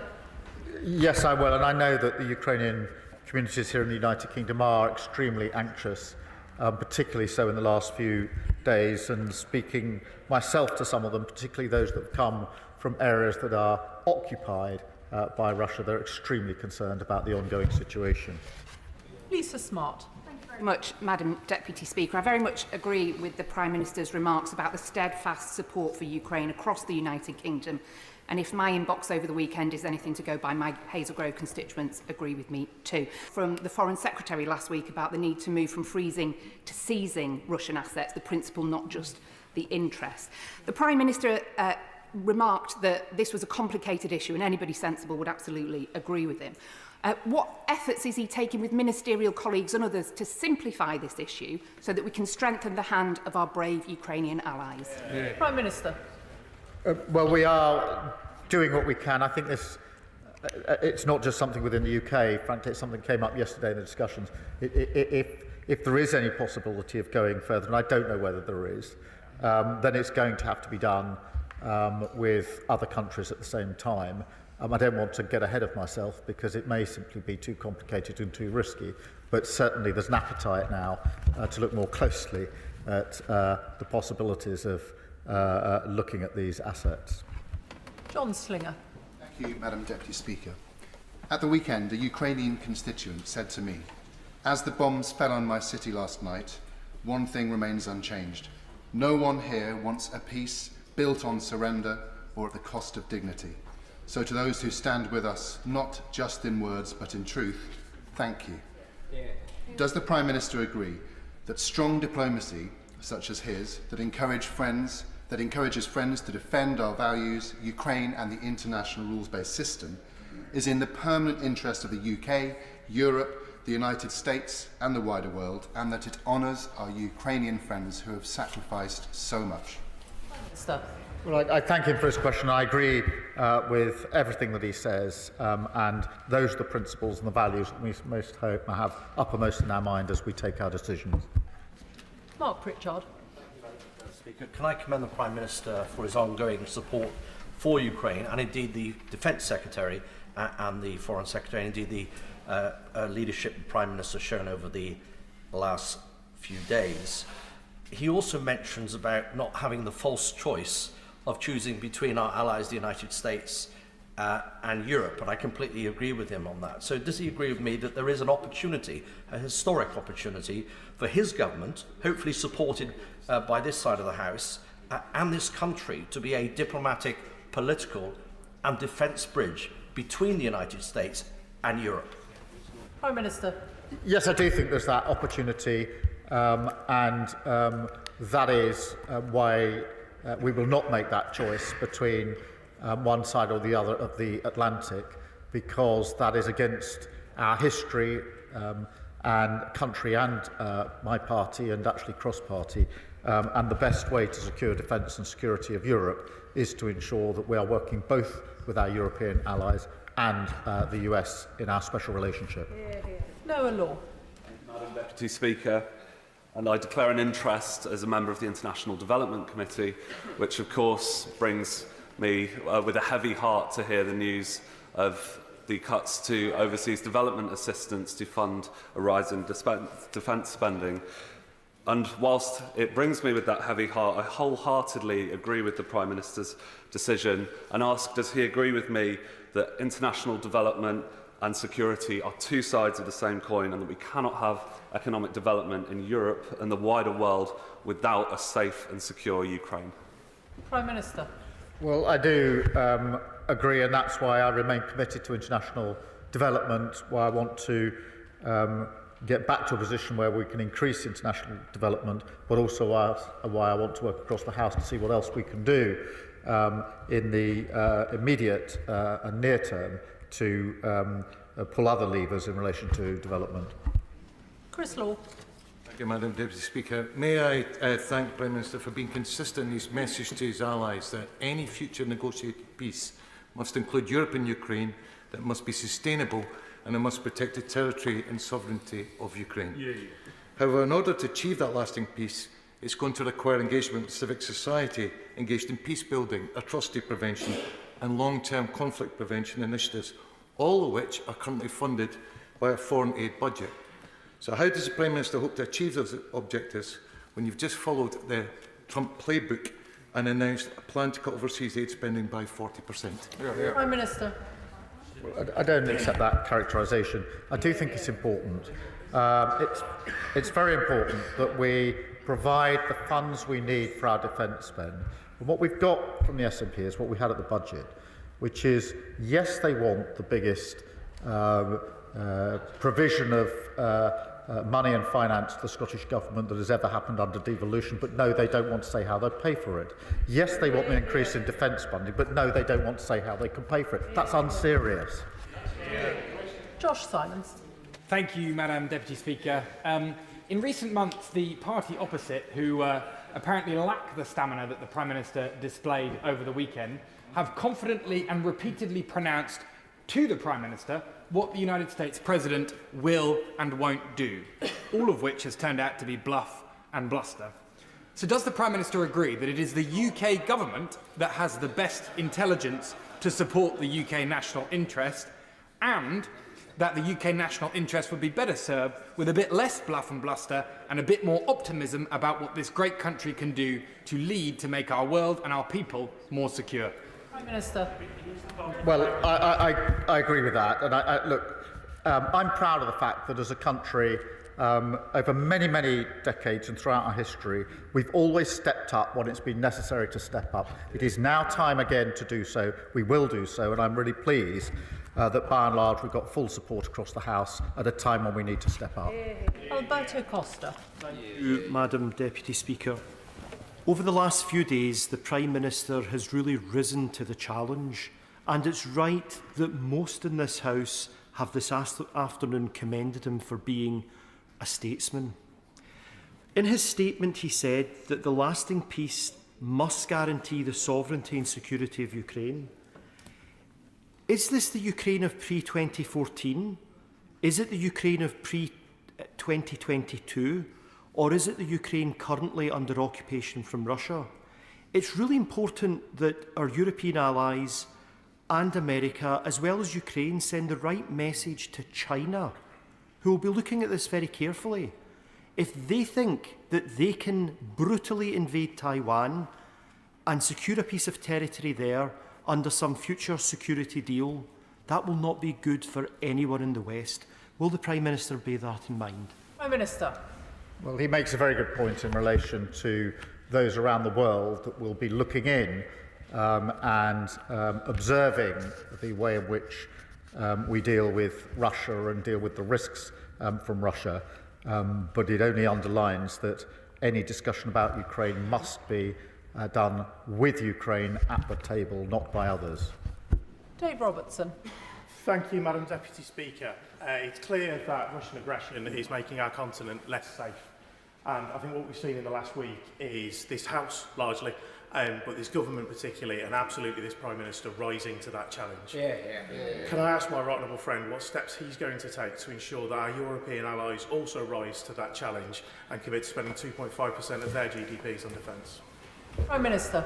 Speaker 2: Yes, I will, and I know that the Ukrainian communities here in the United Kingdom are extremely anxious, particularly so in the last few days, and speaking myself to some of them, particularly those that have come from areas that are occupied by Russia, they're extremely concerned about the ongoing situation.
Speaker 21: Lisa Smart.
Speaker 18: Thank you very much, Madam Deputy Speaker. I very much agree with the Prime Minister's remarks about the steadfast support for Ukraine across the United Kingdom. And if my inbox over the weekend is anything to go by, my Hazel Grove constituents agree with me too. From the Foreign Secretary last week about the need to move from freezing to seizing Russian assets, the principle, not just the interest. The Prime Minister remarked that this was a complicated issue, and anybody sensible would absolutely agree with him. What efforts is he taking with ministerial colleagues and others to simplify this issue so that we can strengthen the hand of our brave Ukrainian allies?
Speaker 21: Prime Minister.
Speaker 2: Well, we are doing what we can. I think this, it's not just something within the UK. Frankly, it's something that came up yesterday in the discussions. If there is any possibility of going further, and I don't know whether there is, then it's going to have to be done with other countries at the same time. I don't want to get ahead of myself because it may simply be too complicated and too risky, but certainly there's an appetite now to look more closely at the possibilities of looking at these assets.
Speaker 21: John Slinger.
Speaker 19: Thank you, Madam Deputy Speaker. At the weekend, a Ukrainian constituent said to me, "As the bombs fell on my city last night, one thing remains unchanged. No one here wants a peace built on surrender or at the cost of dignity. So to those who stand with us, not just in words but in truth, thank you." Does the Prime Minister agree that strong diplomacy, such as his, that encourages friends to defend our values, Ukraine and the international rules-based system, is in the permanent interest of the UK, Europe, the United States and the wider world, and that it honours our Ukrainian friends who have sacrificed so much?
Speaker 2: Well, I thank him for his question. I agree with everything that he says, and those are the principles and the values that we most hope have uppermost in our mind as we take our decisions.
Speaker 15: Mark Pritchard.
Speaker 3: Speaker, can I commend the Prime Minister for his ongoing support for Ukraine, and indeed the Defence Secretary and the Foreign Secretary, and indeed the leadership the Prime Minister has shown over the last few days. He also mentions about not having the false choice of choosing between our allies, the United States and Europe, and I completely agree with him on that. So does he agree with me that there is an opportunity, a historic opportunity, for his government, hopefully supported by this side of the House, and this country to be a diplomatic, political and defence bridge between the United States and Europe?
Speaker 15: Prime Minister.
Speaker 2: Yes, I do think there's that opportunity, and that is why we will not make that choice between one side or the other of the Atlantic, because that is against our history and country and my party, and actually cross-party. And the best way to secure defence and security of Europe is to ensure that we are working both with our European allies and the US in our special relationship.
Speaker 15: Noah Law.
Speaker 4: Madam Deputy Speaker, and I declare an interest as a member of the International Development Committee, which of course brings me with a heavy heart to hear the news of the cuts to overseas development assistance to fund a rise in defence spending. And whilst it brings me with that heavy heart, I wholeheartedly agree with the Prime Minister's decision and ask, does he agree with me that international development and security are two sides of the same coin, and that we cannot have economic development in Europe and the wider world without a safe and secure Ukraine?
Speaker 15: Prime Minister.
Speaker 2: Well, I do agree, and that's why I remain committed to international development, why I want to get back to a position where we can increase international development, but also why I want to work across the House to see what else we can do in the immediate and near term to pull other levers in relation to development.
Speaker 15: Chris Law.
Speaker 9: Thank you, Madam Deputy Speaker. May I thank the Prime Minister for being consistent in his message to his allies that any future negotiated peace must include Europe and Ukraine, that must be sustainable, and it must protect the territory and sovereignty of Ukraine. However, in order to achieve that lasting peace, it's going to require engagement with civic society engaged in peace building, atrocity prevention and long-term conflict prevention initiatives, all of which are currently funded by a foreign aid budget. So how does the Prime Minister hope to achieve those objectives when you've just followed the Trump playbook and announced a plan to cut overseas aid spending by 40%?
Speaker 15: Prime Minister.
Speaker 2: I don't accept that characterisation. I do think it's important. It's very important that we provide the funds we need for our defence spend. And what we've got from the SNP is what we had at the budget, which is, yes, they want the biggest provision of money and finance to the Scottish Government that has ever happened under devolution, but no, they don't want to say how they'll pay for it. Yes, they want an increase in defence funding, but no, they don't want to say how they can pay for it. That's unserious.
Speaker 15: Josh Simons.
Speaker 20: Thank you, Madam Deputy Speaker. In recent months, the party opposite, who apparently lack the stamina that the Prime Minister displayed over the weekend, have confidently and repeatedly pronounced to the Prime Minister what the United States President will and won't do, all of which has turned out to be bluff and bluster. So does the Prime Minister agree that it is the UK government that has the best intelligence to support the UK national interest, and that the UK national interest would be better served with a bit less bluff and bluster and a bit more optimism about what this great country can do to lead to make our world and our people more secure?
Speaker 15: Prime Minister.
Speaker 2: Well, I agree with that. And look, I'm proud of the fact that as a country, over many, many decades and throughout our history, we've always stepped up when it's been necessary to step up. It is now time again to do so. We will do so, and I'm really pleased that by and large we've got full support across the House at a time when we need to step up.
Speaker 15: Alberto Costa.
Speaker 3: Thank you, Madam Deputy Speaker. Over the last few days, the Prime Minister has really risen to the challenge, and it's right that most in this House have this afternoon commended him for being a statesman. In his statement, he said that the lasting peace must guarantee the sovereignty and security of Ukraine. Is this the Ukraine of pre-2014? Is it the Ukraine of pre-2022? or is it the Ukraine currently under occupation from Russia? It's really important that our European allies and America, as well as Ukraine, send the right message to China, who will be looking at this very carefully. If they think that they can brutally invade Taiwan and secure a piece of territory there under some future security deal, that will not be good for anyone in the West. Will the Prime Minister bear that in mind?
Speaker 15: Prime Minister.
Speaker 2: Well, he makes a very good point in relation to those around the world that will be looking in and observing the way in which we deal with Russia and deal with the risks from Russia. But it only underlines that any discussion about Ukraine must be done with Ukraine at the table, not by others.
Speaker 15: Dave Robertson.
Speaker 6: Thank you, Madam Deputy Speaker. It's clear that Russian aggression is making our continent less safe. And I think what we've seen in the last week is this House, largely, but this government particularly, and absolutely this Prime Minister rising to that challenge. Can I ask my right honourable friend what steps he's going to take to ensure that our European allies also rise to that challenge and commit to spending 2.5% of their GDPs on defence?
Speaker 15: Prime Minister.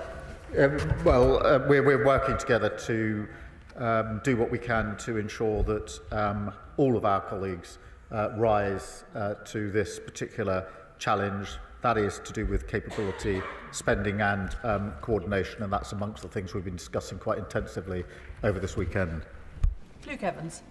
Speaker 2: We're working together to do what we can to ensure that all of our colleagues rise to this particular challenge. That is to do with capability, spending and coordination, and that's amongst the things we've been discussing quite intensively over this weekend.
Speaker 15: Luke Evans.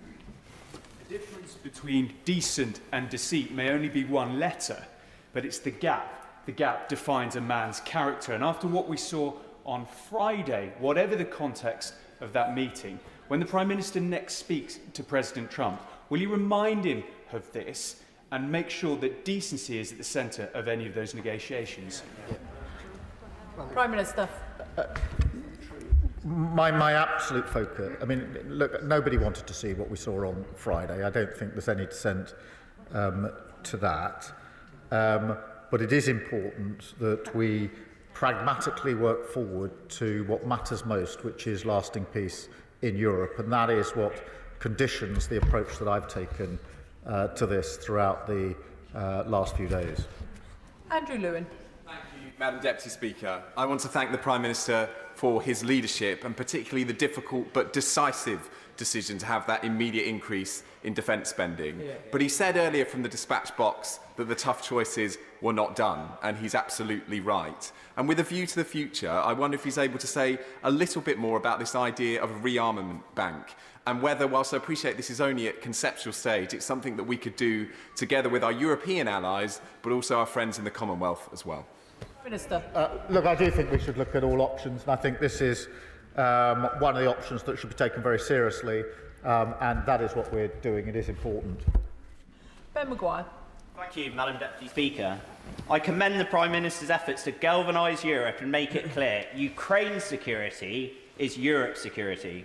Speaker 7: The difference between decent and deceit may only be one letter, but it's the gap. The gap defines a man's character, and after what we saw on Friday, whatever the context of that meeting, when the Prime Minister next speaks to President Trump, will he remind him of this and make sure that decency is at the centre of any of those negotiations?
Speaker 15: Prime Minister.
Speaker 2: My absolute focus, I mean, look, nobody wanted to see what we saw on Friday. I don't think there's any dissent to that. But it is important that we pragmatically work forward to what matters most, which is lasting peace in Europe. And that is what conditions the approach that I've taken to this throughout the last few days.
Speaker 15: Andrew Lewin.
Speaker 8: Thank you, Madam Deputy Speaker. I want to thank the Prime Minister for his leadership and particularly the difficult but decisive decision to have that immediate increase in defence spending. But he said earlier from the dispatch box that the tough choices were not done, and he's absolutely right. And with a view to the future, I wonder if he's able to say a little bit more about this idea of a rearmament bank, and whether, whilst I appreciate this is only at conceptual stage, it's something that we could do together with our European allies, but also our friends in the Commonwealth as well.
Speaker 15: Minister.
Speaker 2: Look, I do think we should look at all options, and I think this is one of the options that should be taken very seriously, and that is what we're doing. It is important.
Speaker 15: Ben Maguire.
Speaker 22: Thank you, Madam Deputy Speaker. I commend the Prime Minister's efforts to galvanise Europe and make it clear Ukraine's security is Europe's security.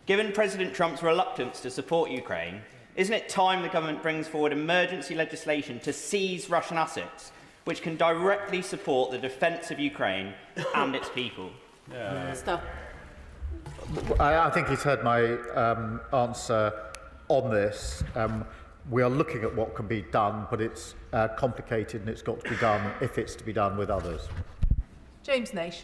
Speaker 22: Given President Trump's reluctance to support Ukraine, isn't it time the government brings forward emergency legislation to seize Russian assets, which can directly support the defence of Ukraine and its people?
Speaker 15: Minister.
Speaker 2: I think he's heard my answer on this. We are looking at what can be done, but it's complicated and it's got to be done if it's to be done with others.
Speaker 15: James Naish.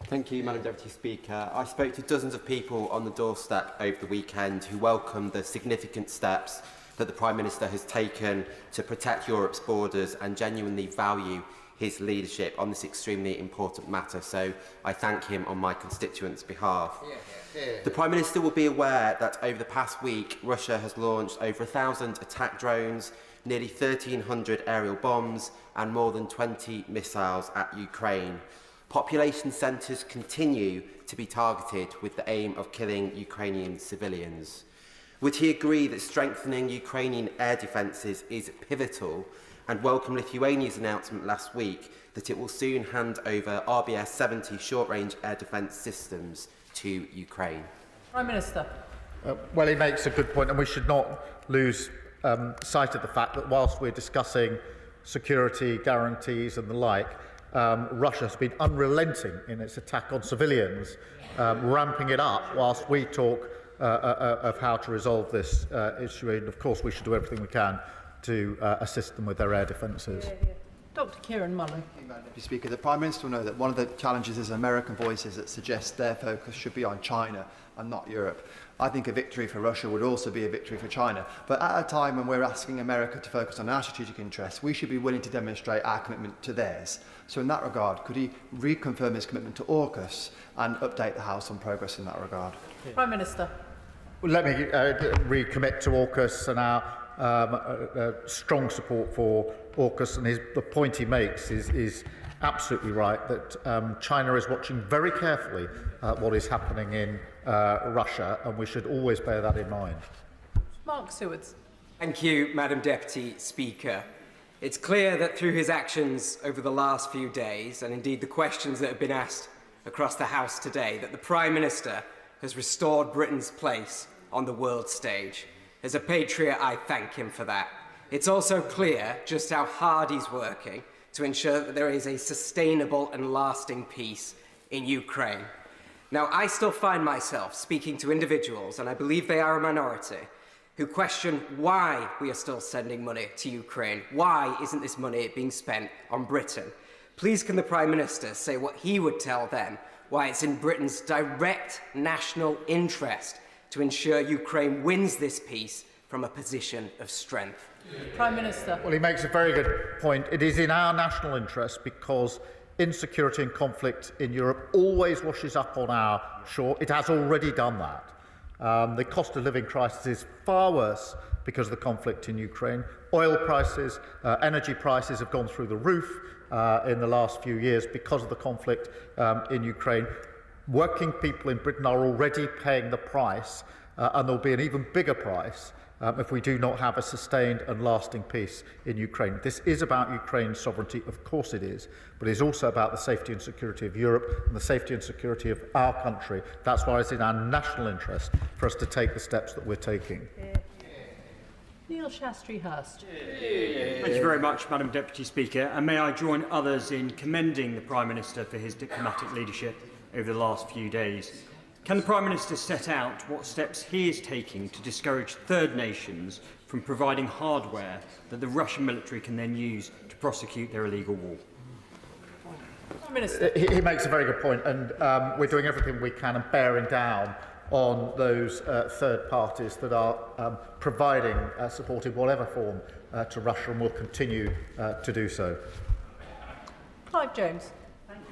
Speaker 25: Thank you, Madam Deputy Speaker. I spoke to dozens of people on the doorstep over the weekend who welcomed the significant steps that the Prime Minister has taken to protect Europe's borders and genuinely value his leadership on this extremely important matter. So I thank him on my constituents' behalf. The Prime Minister will be aware that over the past week, Russia has launched over 1,000 attack drones, nearly 1,300 aerial bombs and more than 20 missiles at Ukraine. Population centres continue to be targeted with the aim of killing Ukrainian civilians. Would he agree that strengthening Ukrainian air defences is pivotal, and welcome Lithuania's announcement last week that it will soon hand over RBS-70 short-range air defence systems to Ukraine?
Speaker 15: Prime Minister.
Speaker 2: Well, he makes a good point, and we should not lose sight of the fact that whilst we're discussing security guarantees and the like, Russia has been unrelenting in its attack on civilians, ramping it up whilst we talk of how to resolve this issue. And of course, we should do everything we can to assist them with their air defences.
Speaker 15: Dr. Kieran Mullen.
Speaker 1: Deputy Speaker, the Prime Minister will know that one of the challenges is American voices that suggest their focus should be on China and not Europe. I think a victory for Russia would also be a victory for China. But at a time when we're asking America to focus on our strategic interests, we should be willing to demonstrate our commitment to theirs. So in that regard, could he reconfirm his commitment to AUKUS and update the House on progress in that regard?
Speaker 15: Prime Minister.
Speaker 2: Well, let me recommit to AUKUS and our strong support for AUKUS, and the point he makes is absolutely right, that China is watching very carefully what is happening in Russia, and we should always bear that in mind.
Speaker 15: Mark Sewards.
Speaker 11: Thank you, Madam Deputy Speaker. It's clear that through his actions over the last few days, and indeed the questions that have been asked across the House today, that the Prime Minister has restored Britain's place on the world stage. As a patriot, I thank him for that. It's also clear just how hard he's working to ensure that there is a sustainable and lasting peace in Ukraine. Now, I still find myself speaking to individuals, and I believe they are a minority, who question why we are still sending money to Ukraine. Why isn't this money being spent on Britain? Please can the Prime Minister say what he would tell them, why it's in Britain's direct national interest to ensure Ukraine wins this peace from a position of strength.
Speaker 15: Prime Minister.
Speaker 2: Well, he makes a very good point. It is in our national interest because insecurity and conflict in Europe always washes up on our shore. It has already done that. The cost of living crisis is far worse because of the conflict in Ukraine. Oil prices, energy prices have gone through the roof in the last few years because of the conflict in Ukraine. Working people in Britain are already paying the price, and there'll be an even bigger price if we do not have a sustained and lasting peace in Ukraine. This is about Ukraine's sovereignty, of course it is, but it is also about the safety and security of Europe and the safety and security of our country. That's why it's in our national interest for us to take the steps that we're taking.
Speaker 15: Neil Shastri-Hurst.
Speaker 12: Thank you very much, Madam Deputy Speaker, and may I join others in commending the Prime Minister for his diplomatic leadership over the last few days. Can the Prime Minister set out what steps he is taking to discourage third nations from providing hardware that the Russian military can then use to prosecute their illegal war?
Speaker 15: Prime Minister.
Speaker 2: He makes a very good point, and we're doing everything we can and bearing down on those third parties that are providing support in whatever form to Russia, and will continue to do so.
Speaker 15: Clive Jones.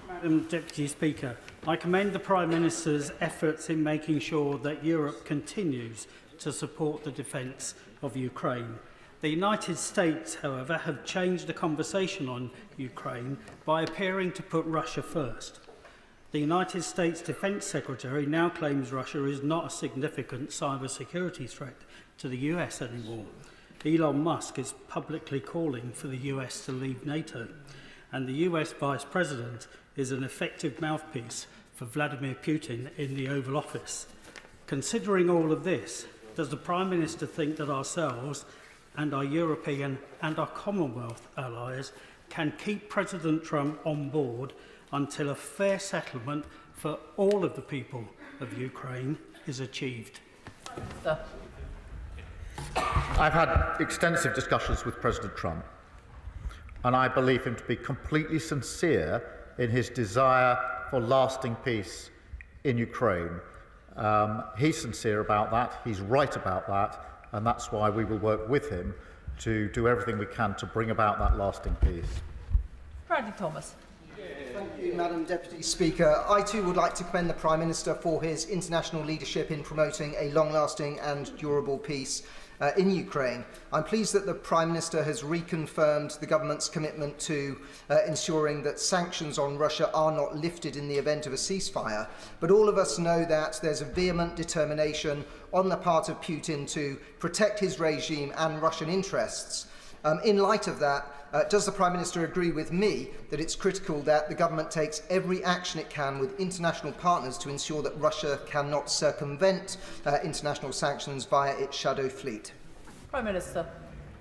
Speaker 16: Madam Deputy Speaker, I commend the Prime Minister's efforts in making sure that Europe continues to support the defence of Ukraine. The United States, however, have changed the conversation on Ukraine by appearing to put Russia first. The United States Defence Secretary now claims Russia is not a significant cybersecurity threat to the US anymore. Elon Musk is publicly calling for the US to leave NATO, and the US Vice President is an effective mouthpiece for Vladimir Putin in the Oval Office. Considering all of this, does the Prime Minister think that ourselves and our European and our Commonwealth allies can keep President Trump on board until a fair settlement for all of the people of Ukraine is achieved?
Speaker 2: I've had extensive discussions with President Trump, and I believe him to be completely sincere in his desire for lasting peace in Ukraine. He's sincere about that, he's right about that, and that's why we will work with him to do everything we can to bring about that lasting peace.
Speaker 15: Bradley Thomas.
Speaker 23: Thank you, Madam Deputy Speaker. I too would like to commend the Prime Minister for his international leadership in promoting a long-lasting and durable peace in Ukraine. I'm pleased that the Prime Minister has reconfirmed the government's commitment to ensuring that sanctions on Russia are not lifted in the event of a ceasefire. But all of us know that there's a vehement determination on the part of Putin to protect his regime and Russian interests. In light of that, does the Prime Minister agree with me that it's critical that the government takes every action it can with international partners to ensure that Russia cannot circumvent international sanctions via its shadow fleet?
Speaker 15: Prime Minister.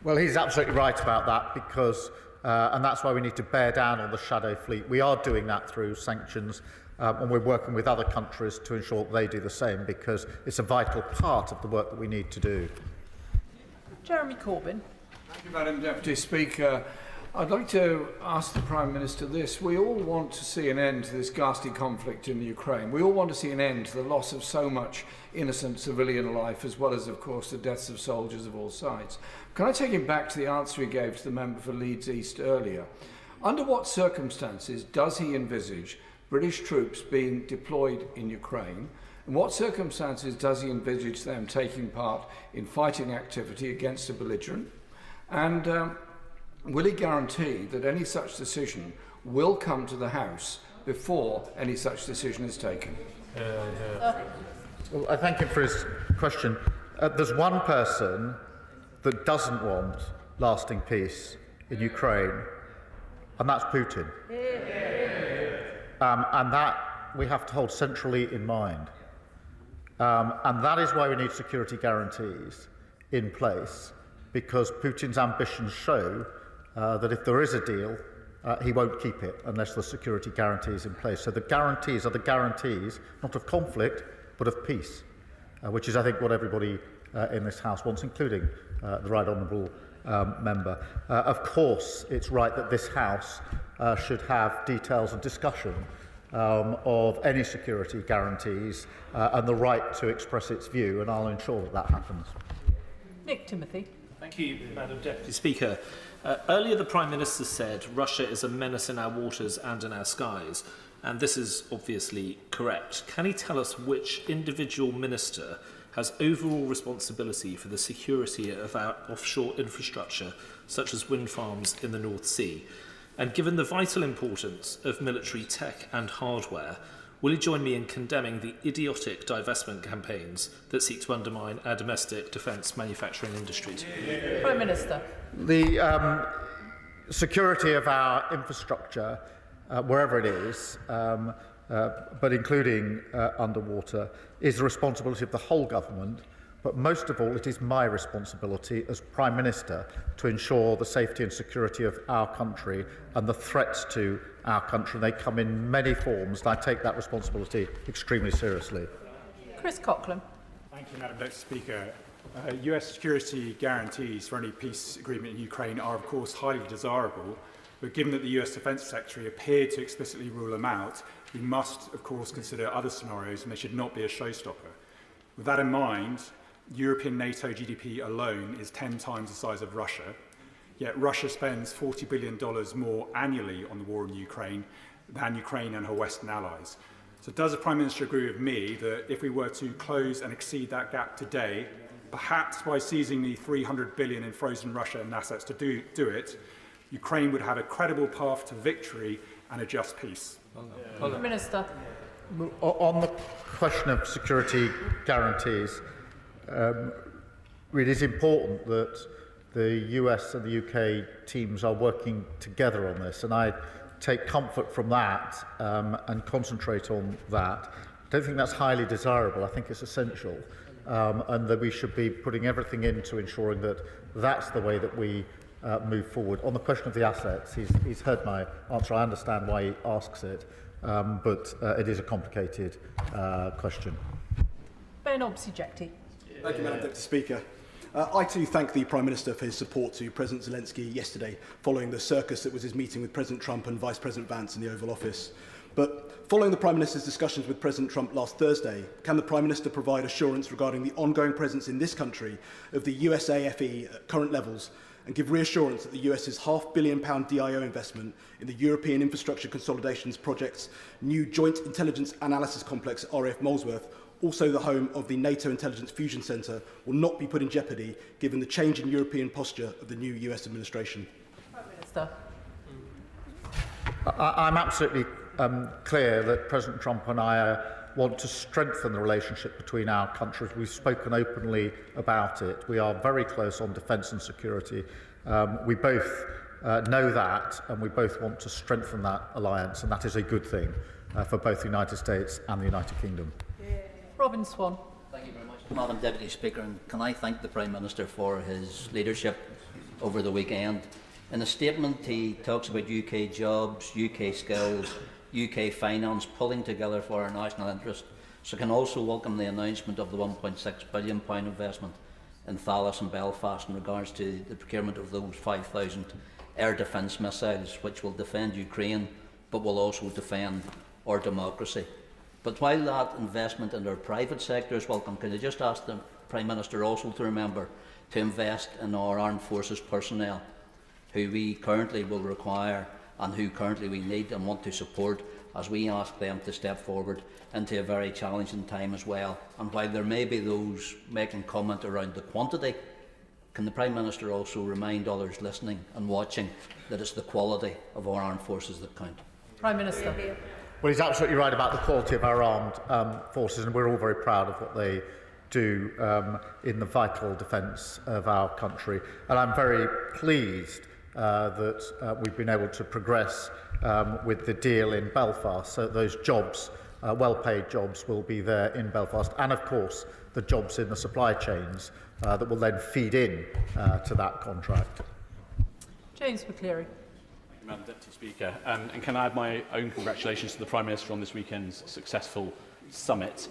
Speaker 2: Well, he's absolutely right about that, because, and that's why we need to bear down on the shadow fleet. We are doing that through sanctions, and we're working with other countries to ensure that they do the same, because it's a vital part of the work that we need to do.
Speaker 15: Jeremy Corbyn.
Speaker 26: Thank you, Madam Deputy Speaker.
Speaker 5: I'd like to ask the Prime Minister this. We all want to see an end to this ghastly conflict in the Ukraine. We all want to see an end to the loss of so much innocent civilian life, as well as, of course, the deaths of soldiers of all sides. Can I take him back to the answer he gave to the member for Leeds East earlier? Under what circumstances does he envisage British troops being deployed in Ukraine? In what circumstances does he envisage them taking part in fighting activity against a belligerent? And will he guarantee that any such decision will come to the House before any such decision is taken?
Speaker 2: Well, I thank him for his question. There's one person that doesn't want lasting peace in Ukraine, and that's Putin. And that we have to hold centrally in mind. And that is why we need security guarantees in place, because Putin's ambitions show that if there is a deal, he won't keep it unless the security guarantees in place. So the guarantees are the guarantees, not of conflict, but of peace, which is, I think, what everybody in this House wants, including the Right Honourable Member. Of course, it's right that this House should have details of discussion of any security guarantees and the right to express its view, and I'll ensure that that happens.
Speaker 15: Nick Timothy.
Speaker 10: Thank you, Madam Deputy Speaker. Earlier, the Prime Minister said Russia is a menace in our waters and in our skies, and this is obviously correct. Can he tell us which individual minister has overall responsibility for the security of our offshore infrastructure, such as wind farms in the North Sea? And given the vital importance of military tech and hardware, will you join me in condemning the idiotic divestment campaigns that seek to undermine our domestic defence manufacturing industries?
Speaker 15: Prime Minister.
Speaker 2: The security of our infrastructure, wherever it is, but including underwater, is the responsibility of the whole government. But most of all, it is my responsibility as Prime Minister to ensure the safety and security of our country and the threats to our country. They come in many forms, and I take that responsibility extremely seriously.
Speaker 15: Chris Coughlin.
Speaker 7: Thank you, Madam Deputy Speaker. US security guarantees for any peace agreement in Ukraine are, of course, highly desirable, but given that the US Defence Secretary appeared to explicitly rule them out, we must, of course, consider other scenarios, and they should not be a showstopper. With that in mind, European NATO GDP alone is 10 times the size of Russia, yet Russia spends $40 billion more annually on the war in Ukraine than Ukraine and her Western allies. So does the Prime Minister agree with me that if we were to close and exceed that gap today, perhaps by seizing the $300 billion in frozen Russian assets to do it, Ukraine would have a credible path to victory and a just peace?
Speaker 15: Minister.
Speaker 2: On the question of security guarantees, it is important that the US and the UK teams are working together on this, and I take comfort from that and concentrate on that. I don't think that's highly desirable. I think it's essential, and that we should be putting everything into ensuring that that's the way that we move forward. On the question of the assets, he's heard my answer. I understand why he asks it, but it is a complicated question.
Speaker 15: Ben Obsijekti.
Speaker 13: Thank you, Madam Deputy Speaker. I too thank the Prime Minister for his support to President Zelensky yesterday, following the circus that was his meeting with President Trump and Vice President Vance in the Oval Office. But following the Prime Minister's discussions with President Trump last Thursday, can the Prime Minister provide assurance regarding the ongoing presence in this country of the USAFE at current levels, and give reassurance that the US's £500 million DIO investment in the European Infrastructure Consolidations Project's new Joint Intelligence Analysis Complex, RAF Molesworth, also the home of the NATO Intelligence Fusion Centre, will not be put in jeopardy given the change in European posture of the new US administration?
Speaker 15: Prime Minister.
Speaker 2: I'm absolutely clear that President Trump and I want to strengthen the relationship between our countries. We've spoken openly about it. We are very close on defence and security. We both know that, and we both want to strengthen that alliance, and that is a good thing for both the United States and the United Kingdom.
Speaker 15: Robin Swan.
Speaker 14: Thank you very much, Madam Deputy Speaker, and can I thank the Prime Minister for his leadership over the weekend. In a statement, he talks about UK jobs, UK skills, UK finance pulling together for our national interest. So can also welcome the announcement of the £1.6 billion investment in Thales and Belfast in regards to the procurement of those 5,000 air defence missiles which will defend Ukraine but will also defend our democracy. But while that investment in our private sector is welcome, can I just ask the Prime Minister also to remember to invest in our armed forces personnel, who we currently will require and who currently we need and want to support, as we ask them to step forward into a very challenging time as well. And while there may be those making comment around the quantity, can the Prime Minister also remind others listening and watching that it's the quality of our armed forces that count?
Speaker 15: Prime Minister.
Speaker 2: Well, he's absolutely right about the quality of our armed forces, and we're all very proud of what they do in the vital defence of our country. And I'm very pleased that we've been able to progress with the deal in Belfast, so those jobs, well-paid jobs, will be there in Belfast, and of course the jobs in the supply chains that will then feed in to that contract.
Speaker 15: James McCleary.
Speaker 17: Madam Deputy Speaker, and can I add my own congratulations to the Prime Minister on this weekend's successful summit.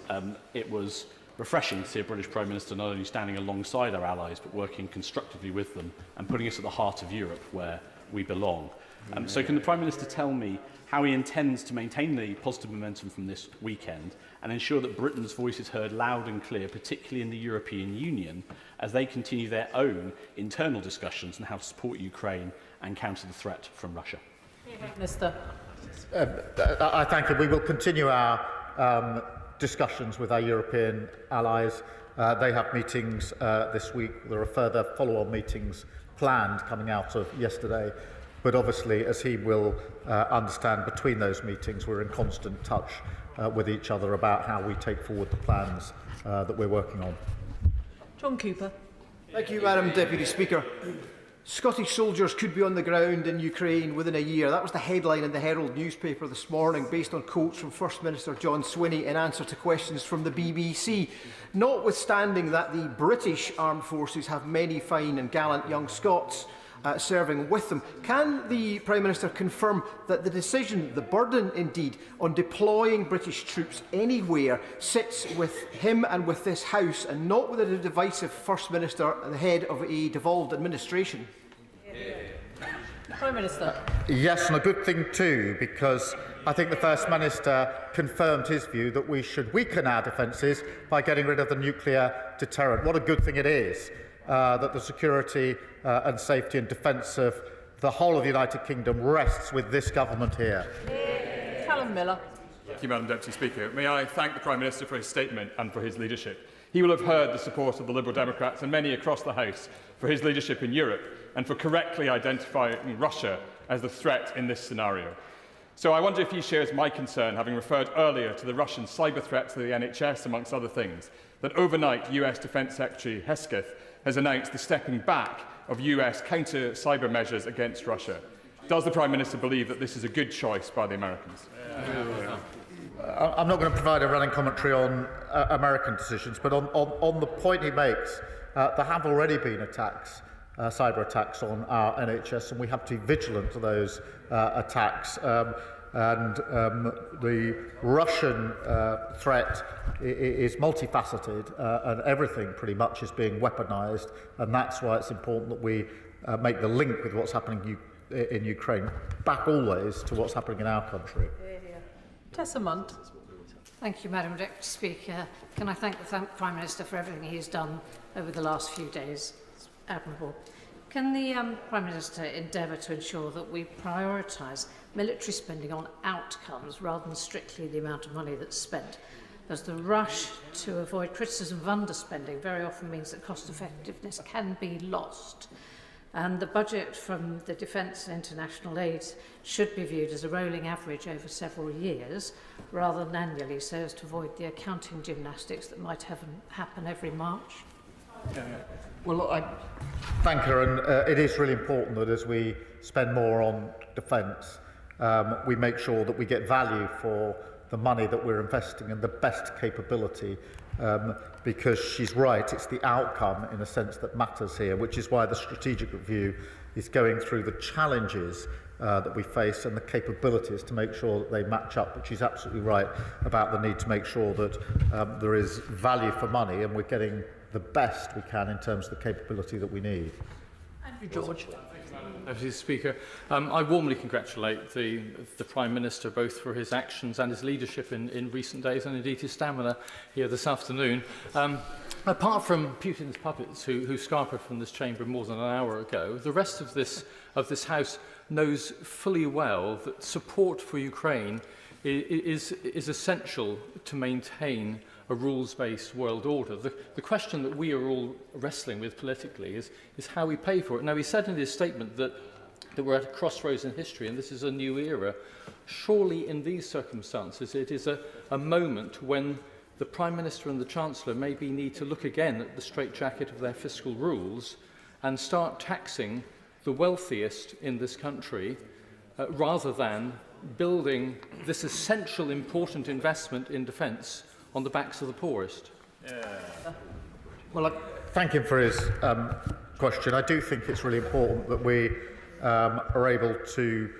Speaker 17: It was refreshing to see a British Prime Minister not only standing alongside our allies but working constructively with them and putting us at the heart of Europe where we belong. So can the Prime Minister tell me how he intends to maintain the positive momentum from this weekend and ensure that Britain's voice is heard loud and clear, particularly in the European Union, as they continue their own internal discussions on how to support Ukraine and counter the threat from Russia?
Speaker 15: Minister.
Speaker 2: I thank you. We will continue our discussions with our European allies. They have meetings this week. There are further follow-on meetings planned coming out of yesterday. But obviously, as he will understand, between those meetings, we're in constant touch with each other about how we take forward the plans that we're working on.
Speaker 15: John Cooper.
Speaker 18: Thank you, Madam Deputy Speaker. Scottish soldiers could be on the ground in Ukraine within a year. That was the headline in the Herald newspaper this morning, based on quotes from First Minister John Swinney in answer to questions from the BBC. Notwithstanding that the British armed forces have many fine and gallant young Scots serving with them, can the Prime Minister confirm that the decision, the burden indeed, on deploying British troops anywhere sits with him and with this House and not with a divisive First Minister at the head of a devolved administration?
Speaker 15: Prime Minister.
Speaker 2: Yes, and a good thing too, because I think the First Minister confirmed his view that we should weaken our defences by getting rid of the nuclear deterrent. What a good thing it is that the security and safety and defence of the whole of the United Kingdom rests with this government here.
Speaker 15: Callum Miller.
Speaker 19: Thank you, Madam Deputy Speaker. May I thank the Prime Minister for his statement and for his leadership. He will have heard the support of the Liberal Democrats and many across the House for his leadership in Europe and for correctly identifying Russia as the threat in this scenario. So I wonder if he shares my concern, having referred earlier to the Russian cyber threat to the NHS, amongst other things, that overnight US Defence Secretary Hesketh has announced the stepping back of US counter-cyber measures against Russia. Does the Prime Minister believe that this is a good choice by the Americans?
Speaker 2: I'm not going to provide a running commentary on American decisions, but on the point he makes, there have already been attacks, cyber attacks on our NHS, and we have to be vigilant to those attacks. The Russian threat is multifaceted, and everything pretty much is being weaponised, and that's why it's important that we make the link with what's happening in Ukraine back always to what's happening in our country.
Speaker 15: Tessa Munt.
Speaker 21: Thank you, Madam Deputy Speaker. Can I thank the Prime Minister for everything he has done over the last few days? It's admirable. Can the Prime Minister endeavour to ensure that we prioritise military spending on outcomes rather than strictly the amount of money that's spent? As the rush to avoid criticism of underspending very often means that cost effectiveness can be lost. And the budget from the defence and international aid should be viewed as a rolling average over several years rather than annually, so as to avoid the accounting gymnastics that might happen every March.
Speaker 2: Well, I thank her, and it is really important that as we spend more on defence, we make sure that we get value for the money that we're investing and the best capability, because she's right, it's the outcome in a sense that matters here, which is why the strategic review is going through the challenges that we face and the capabilities to make sure that they match up. But she's absolutely right about the need to make sure that there is value for money and we're getting the best we can in terms of the capability that we need.
Speaker 15: Andrew George.
Speaker 3: Deputy Speaker. I warmly congratulate the Prime Minister both for his actions and his leadership in recent days, and indeed his stamina here this afternoon. Apart from Putin's puppets who scampered from this chamber more than an hour ago, the rest of this House knows fully well that support for Ukraine is essential to maintain a rules-based world order. The question that we are all wrestling with politically is how we pay for it. Now, he said in his statement that we're at a crossroads in history and this is a new era. Surely in these circumstances it is a moment when the Prime Minister and the Chancellor maybe need to look again at the straitjacket of their fiscal rules and start taxing the wealthiest in this country rather than building this essential, important investment in defence on the backs of the poorest.
Speaker 2: Well, I thank him for his question. I do think it's really important that we are able to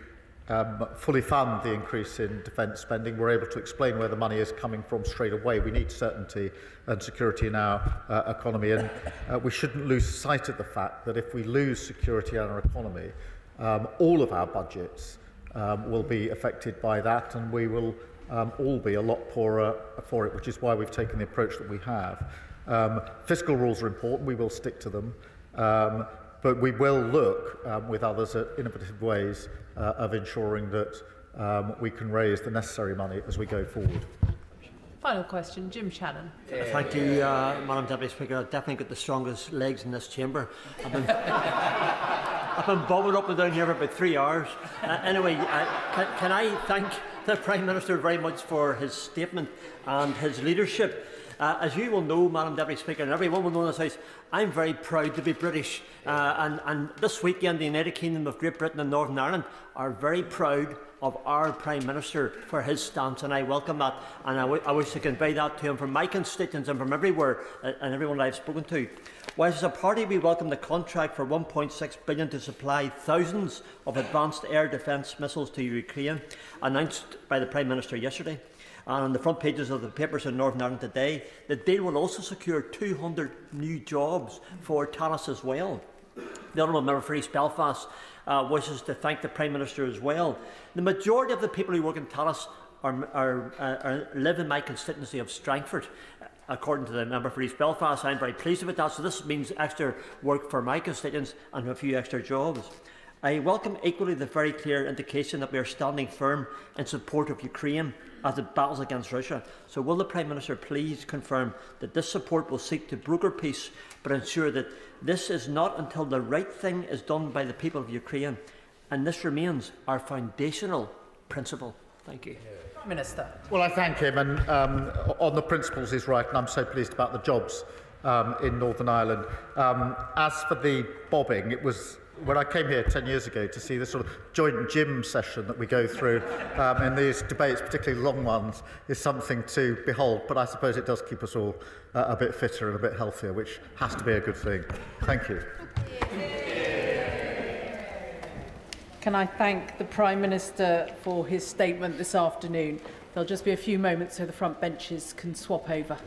Speaker 2: fully fund the increase in defence spending. We're able to explain where the money is coming from straight away. We need certainty and security in our economy, and we shouldn't lose sight of the fact that if we lose security in our economy, all of our budgets will be affected by that, and we will all be a lot poorer for it, which is why we've taken the approach that we have. Fiscal rules are important. We will stick to them. But we will look with others at innovative ways of ensuring that we can raise the necessary money as we go forward.
Speaker 15: Final question, Jim Shannon.
Speaker 4: Thank you, Madam Deputy Speaker. I've definitely got the strongest legs in this chamber. I've been bobbing up and down here for about 3 hours. Anyway, can I thank the Prime Minister very much for his statement and his leadership. As you will know, Madam Deputy Speaker, and everyone will know in this House, I'm very proud to be British. And this weekend, the United Kingdom of Great Britain and Northern Ireland are very proud of our Prime Minister for his stance, and I welcome that. And I wish to convey that to him from my constituents and from everywhere and everyone I've spoken to. Whilst as a party we welcome the contract for £1.6 billion to supply thousands of advanced air defence missiles to Ukraine, announced by the Prime Minister yesterday, and on the front pages of the papers in Northern Ireland today, the deal will also secure 200 new jobs for Talis as well. The Honourable Member for East Belfast wishes to thank the Prime Minister as well. The majority of the people who work in Talis live in my constituency of Strangford. According to the Member for East Belfast, I'm very pleased with that, so this means extra work for my constituents and a few extra jobs. I welcome equally the very clear indication that we are standing firm in support of Ukraine as it battles against Russia. So will the Prime Minister please confirm that this support will seek to broker peace, but ensure that this is not until the right thing is done by the people of Ukraine, and this remains our foundational principle. Thank you.
Speaker 15: Prime Minister.
Speaker 2: Well, I thank him, and on the principles he's right, and I'm so pleased about the jobs in Northern Ireland. As for the bobbing, it was when I came here 10 years ago to see the sort of joint gym session that we go through in these debates, particularly long ones, is something to behold. But I suppose it does keep us all a bit fitter and a bit healthier, which has to be a good thing. Thank you.
Speaker 15: Can I thank the Prime Minister for his statement this afternoon? There'll just be a few moments so the front benches can swap over.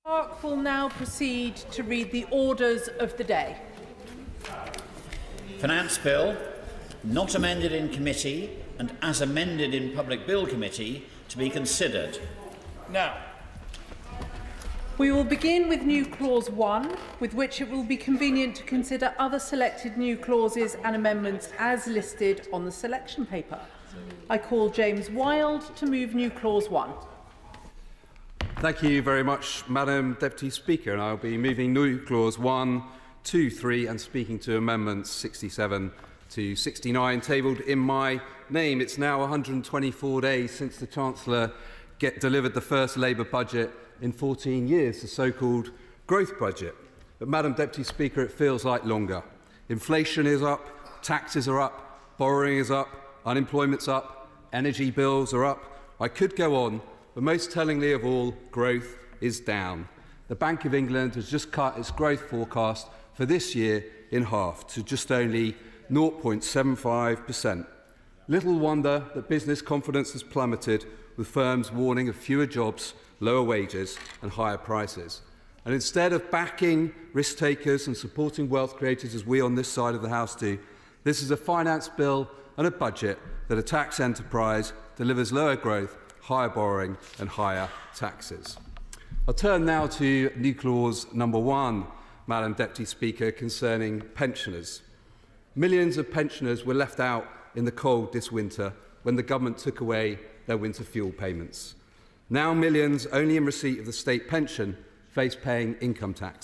Speaker 15: Clerk will now proceed to read the orders of the day.
Speaker 9: Finance Bill, not amended in committee and as amended in Public Bill Committee, to be considered.
Speaker 15: Now. We will begin with new clause 1, with which it will be convenient to consider other selected new clauses and amendments as listed on the selection paper. I call James Wilde to move new clause 1.
Speaker 20: Thank you very much, Madam Deputy Speaker, and I'll be moving new clause 1, 2, 3 and speaking to amendments 67 to 69 tabled in my name. It's now 124 days since the Chancellor delivered the first Labour budget in 14 years, the so-called growth budget. But, Madam Deputy Speaker, it feels like longer. Inflation is up, taxes are up, borrowing is up, unemployment's up, energy bills are up. I could go on, but most tellingly of all, growth is down. The Bank of England has just cut its growth forecast for this year in half to just only 0.75%. Little wonder that business confidence has plummeted, with firms warning of fewer jobs, lower wages and higher prices. And instead of backing risk takers and supporting wealth creators as we on this side of the House do, this is a finance bill and a budget that attacks enterprise, delivers lower growth, higher borrowing and higher taxes. I'll turn now to new clause number 1, Madam Deputy Speaker, concerning pensioners. Millions of pensioners were left out in the cold this winter when the government took away their winter fuel payments. Now millions only in receipt of the state pension face paying income tax.